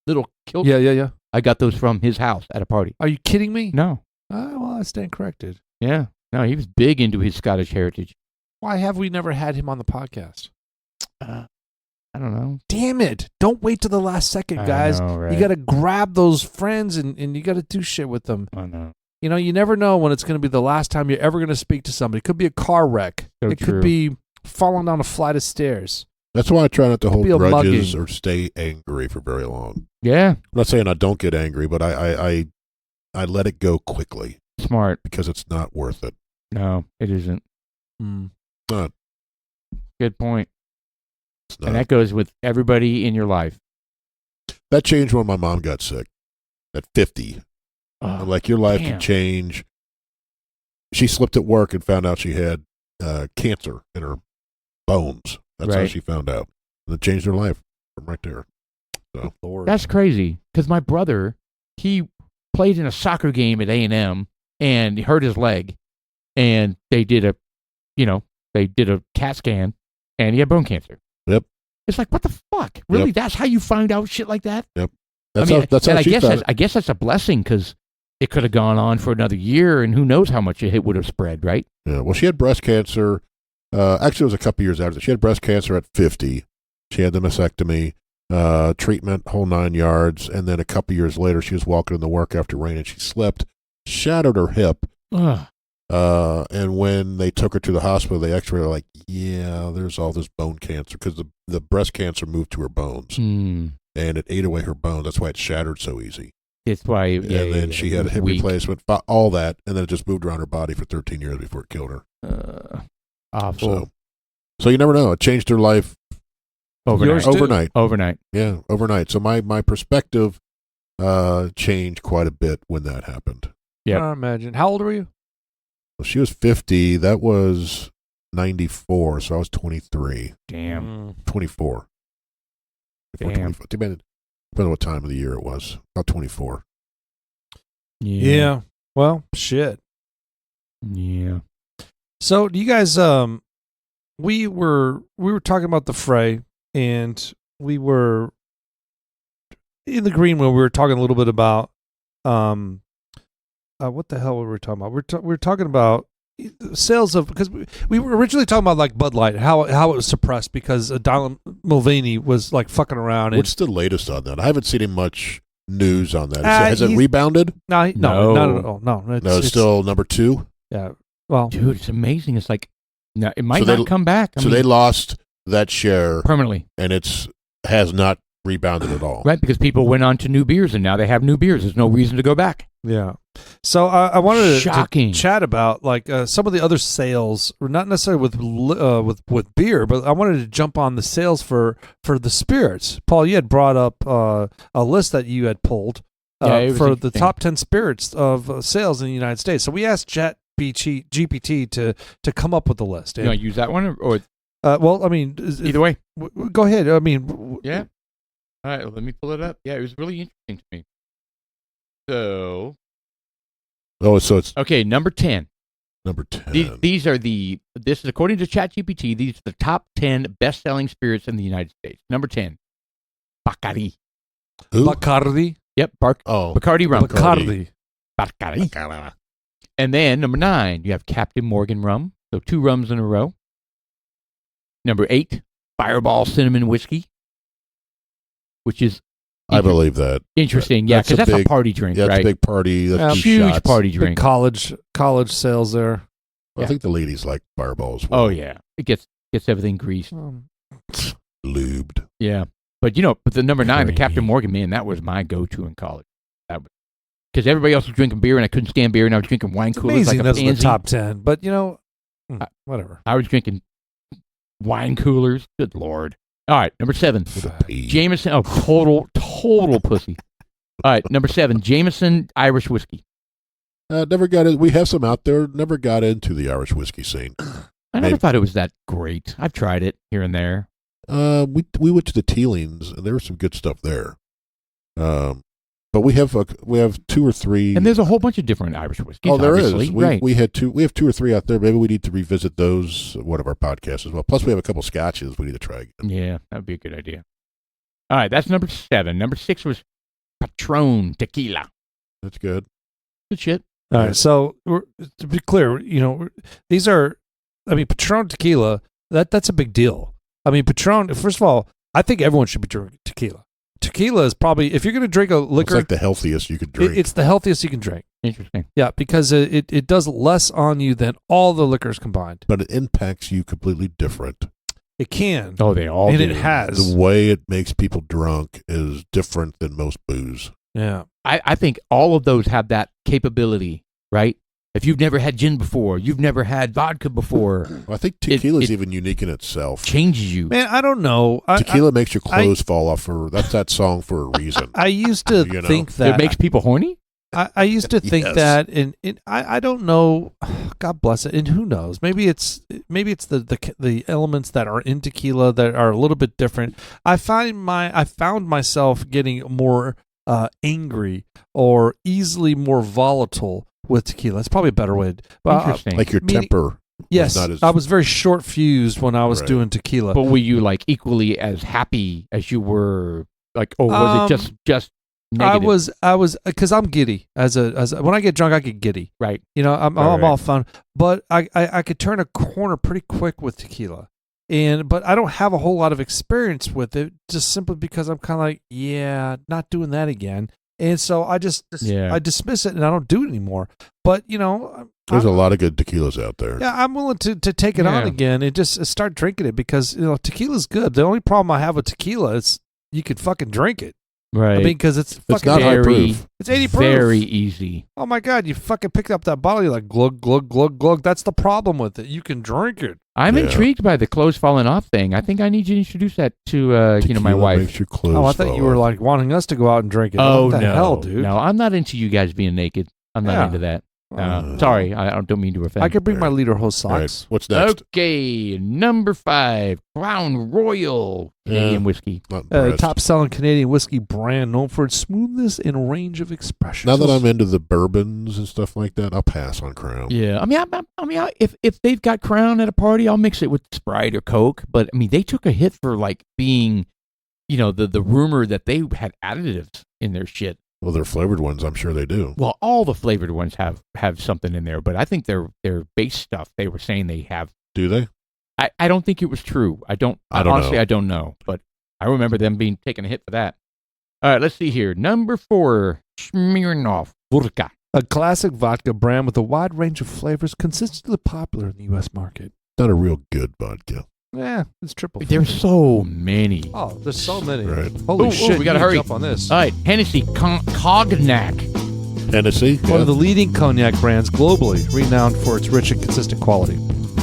little kilts, Yeah. I got those from his house at a party. Are you kidding me? No. Well, I stand corrected. Yeah. No, he was big into his Scottish heritage. Why have we never had him on the podcast? I don't know. Damn it. Don't wait till the last second, I guys. know, right? You got to grab those friends and you got to do shit with them. I know. You never know when it's going to be the last time you're ever going to speak to somebody. It could be a car wreck. So it true. could be falling down a flight of stairs. That's why I try not to hold be a grudges mugging. or stay angry for very long. Yeah. I'm not saying I don't get angry, but I let it go quickly Smart. because it's not worth it. No, it isn't. Not. Good point. It's not. And that goes with everybody in your life. That changed when my mom got sick at 50. I'm like, your life damn. can change. She slipped at work and found out she had cancer in her bones. That's how Right. she found out. And it changed her life from right there. So Lord. That's crazy. Because my brother, he played in a soccer game at A&M and he hurt his leg. And they did a CAT scan and he had bone cancer. Yep. It's like, what the fuck? Really? That's how you find out shit like that? that's I mean, how, that's and how I she guess found I guess that's a blessing because it could have gone on for another year and who knows how much it would have spread, right? Yeah, well, she had breast cancer. Actually, it was a couple years after. She had breast cancer at 50. She had the mastectomy, treatment, whole 9 yards. And then a couple years later, she was walking in the work after rain and she slipped, shattered her hip. Ugh. And when they took her to the hospital, they x-rayed her like, yeah, there's all this bone cancer because the breast cancer moved to her bones and it ate away her bones. That's why it shattered so easy. It's why. And then she had a hip weak. replacement, all that, and then it just moved around her body for 13 years before it killed her. Awful. So you never know. It changed her life Overnight. Yours too. overnight. Overnight. Yeah, overnight. So my perspective changed quite a bit when that happened. Yep. I imagine. How old were you? Well, she was 50. That was 94. So I was 23. Damn. 24. Damn. 24. Depending on what time of the year it was. About 24. Yeah. Well, shit. Yeah. So, do you guys? We were talking about the Frey, and we were in the green room. We were talking a little bit about what the hell were we talking about? We were talking about sales of, because we were originally talking about like Bud Light, how it was suppressed because Donald Mulvaney was like fucking around. And, What's the latest on that? I haven't seen much news on that. Has it he's- rebounded? no, No. not at all. No, No, it's still number 2. yeah. Well, Dude, it's amazing. It's like, no, it might So they- not come back. I So mean, they lost that share, permanently. and has not rebounded at all. Right, because people went on to new beers, and now they have new beers. There's no reason to go back. Yeah. So I wanted Shocking. to chat about like some of the other sales, not necessarily with beer, but I wanted to jump on the sales for the spirits. Paul, you had brought up a list that you had pulled for the top 10 spirits of sales in the United States. So we asked GPT to come up with the list. You want to use that one or well, I mean, either way. Go ahead. I mean, Yeah. All right, let me pull it up. Yeah, it was really interesting to me. So it's okay, number 10. number 10. These are this is according to ChatGPT, these are the top 10 best-selling spirits in the United States. Number 10, Bacardi. Who? Bacardi. Yep, Bacardi rum. Bacardi. And then number 9, you have Captain Morgan rum. So 2 rums in a row. Number 8, Fireball Cinnamon Whiskey, which is I believe that. interesting. Yeah, because that's a party drink, Yeah, right? it's a big party. That's huge shots. party Big drink. college sales there. I think the ladies like Fireball as well. Oh yeah, it gets everything greased. Lubed. Yeah, but the number 9, the Creamy. Captain Morgan, man, that was my go-to in college. That was because everybody else was drinking beer and I couldn't stand beer, and I was drinking wine It's coolers amazing like a those are the pansy. top 10, but whatever. I was drinking wine coolers. Good Lord. All right, number 7, With a P. Jameson. Oh, total pussy. All right, number 7, Jameson Irish whiskey. Never got it. We have some out there. Never got into the Irish whiskey scene. I never thought it was that great. I've tried it here and there. We went to the Teelings, and there was some good stuff there. But we have 2 or 3. And there's a whole bunch of different Irish whiskeys. Oh, there is. obviously. We, Right. we have 2 or 3 out there. Maybe we need to revisit those at one of our podcasts as well. Plus, we have a couple scotches we need to try again. Yeah, that would be a good idea. All right, that's number 7. Number 6 was Patron Tequila. That's good. Good shit. All right, so to be clear, these are, I mean, Patron tequila. That's a big deal. I mean, Patron. First of all, I think everyone should be drinking tequila. Tequila is probably, if you're going to drink a It's liquor, like the healthiest you could drink. it's the healthiest you can drink. Interesting. Yeah, because it does less on you than all the liquors combined. But it impacts you completely different. It can. Oh, they all and do. it has. The way it makes people drunk is different than most booze. Yeah. I think all of those have that capability, right? If you've never had gin before, you've never had vodka before, Well, I think tequila is even unique in itself. changes you. Man, I don't know. Tequila makes your clothes fall off. That's that song for a reason. I used to You know. think that. It makes people horny? I used to think Yes. that, and I don't know. God bless it. And who knows? Maybe it's the elements that are in tequila that are a little bit different. I found myself getting more angry or easily more volatile with tequila. That's probably a better way. Interesting. Like your Meaning- temper. Yes, not as- I was very short fused when I was Right. doing tequila. But were you like equally as happy as you were like, or was it just negative? I was because I'm giddy as a when I get drunk I get giddy. Right. I'm Right. all fun, but I could turn a corner pretty quick with tequila, but I don't have a whole lot of experience with it, just simply because I'm kind of like, not doing that again, and so I just I dismiss it and I don't do it anymore. But There's a lot of good tequilas out there. yeah, I'm willing to take it on Yeah. again and just start drinking it because tequila's good. The only problem I have with tequila is you can fucking drink it. Right. I mean, because it's fucking not high very, proof. It's 80 proof. very easy. Oh my God, you fucking picked up that bottle, you're like glug, glug, glug, glug. That's the problem with it. You can drink it. I'm Yeah. intrigued by the clothes falling off thing. I think I need you to introduce that to my Tequila wife. Makes your clothes Oh, I thought fall you were off. like wanting us to go out and drink it. Oh, What the no. hell, dude? No, I'm not into you guys being naked. I'm not Yeah. into that. Sorry, I don't mean to offend. I could bring my leader hose All right, socks. what's next? Okay, number 5, Crown Royal Canadian whiskey. Not impressed. Top selling Canadian whiskey brand known for its smoothness and range of expression. Now that I'm into the bourbons and stuff like that, I'll pass on Crown. Yeah, I mean, if they've got Crown at a party, I'll mix it with Sprite or Coke. But I mean, they took a hit for like being, the rumor that they had additives in their shit. Well, they're flavored ones. I'm sure they do. Well, all the flavored ones have something in there, but I think their base stuff they were saying they have. Do they? I don't think it was true. I don't honestly know. I don't know, but I remember them being taking a hit for that. All right, let's see here. Number 4, Smirnoff Vodka. A classic vodka brand with a wide range of flavors consistently popular in the U.S. market. Not a real good vodka. Yeah, it's triple. There's so many. Oh, there's so many. Right. Holy Ooh, shit! we gotta you need to hurry. jump on this. All right, Hennessy Cognac. Tennessee. One of the leading cognac brands globally, renowned for its rich and consistent quality.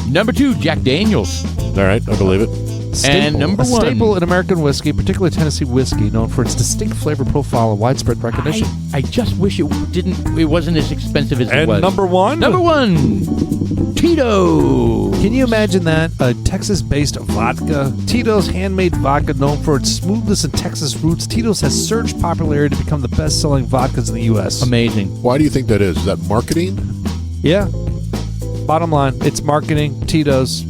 Number 2, Jack Daniels. All right, I believe it. Staple, number a 1. staple in American whiskey, particularly Tennessee whiskey, known for its distinct flavor profile and widespread recognition. I just wish it wasn't as expensive as it And was. number 1? Number 1, Tito. Can you imagine that? A Texas-based vodka. Tito's handmade vodka, known for its smoothness and Texas roots. Tito's has surged popularity to become the best-selling vodkas in the U.S. Amazing. Why do you think that is? Is that marketing? Yeah. Bottom line, it's marketing. Tito's.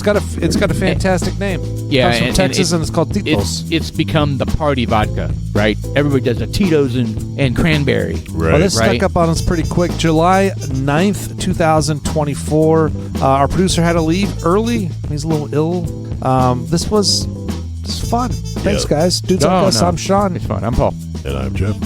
It's got a fantastic name. Yeah, Comes from Texas, and it's called Tito's. It's become the party vodka, right? Everybody does a Tito's and cranberry. Right. Well, this Right. stuck up on us pretty quick. July 9th, 2024. Our producer had to leave early. He's a little ill. This was fun. Thanks, Yeah. guys. Dudes No, like us, no. I'm Sean. It's fun. I'm Paul. And I'm Jeff.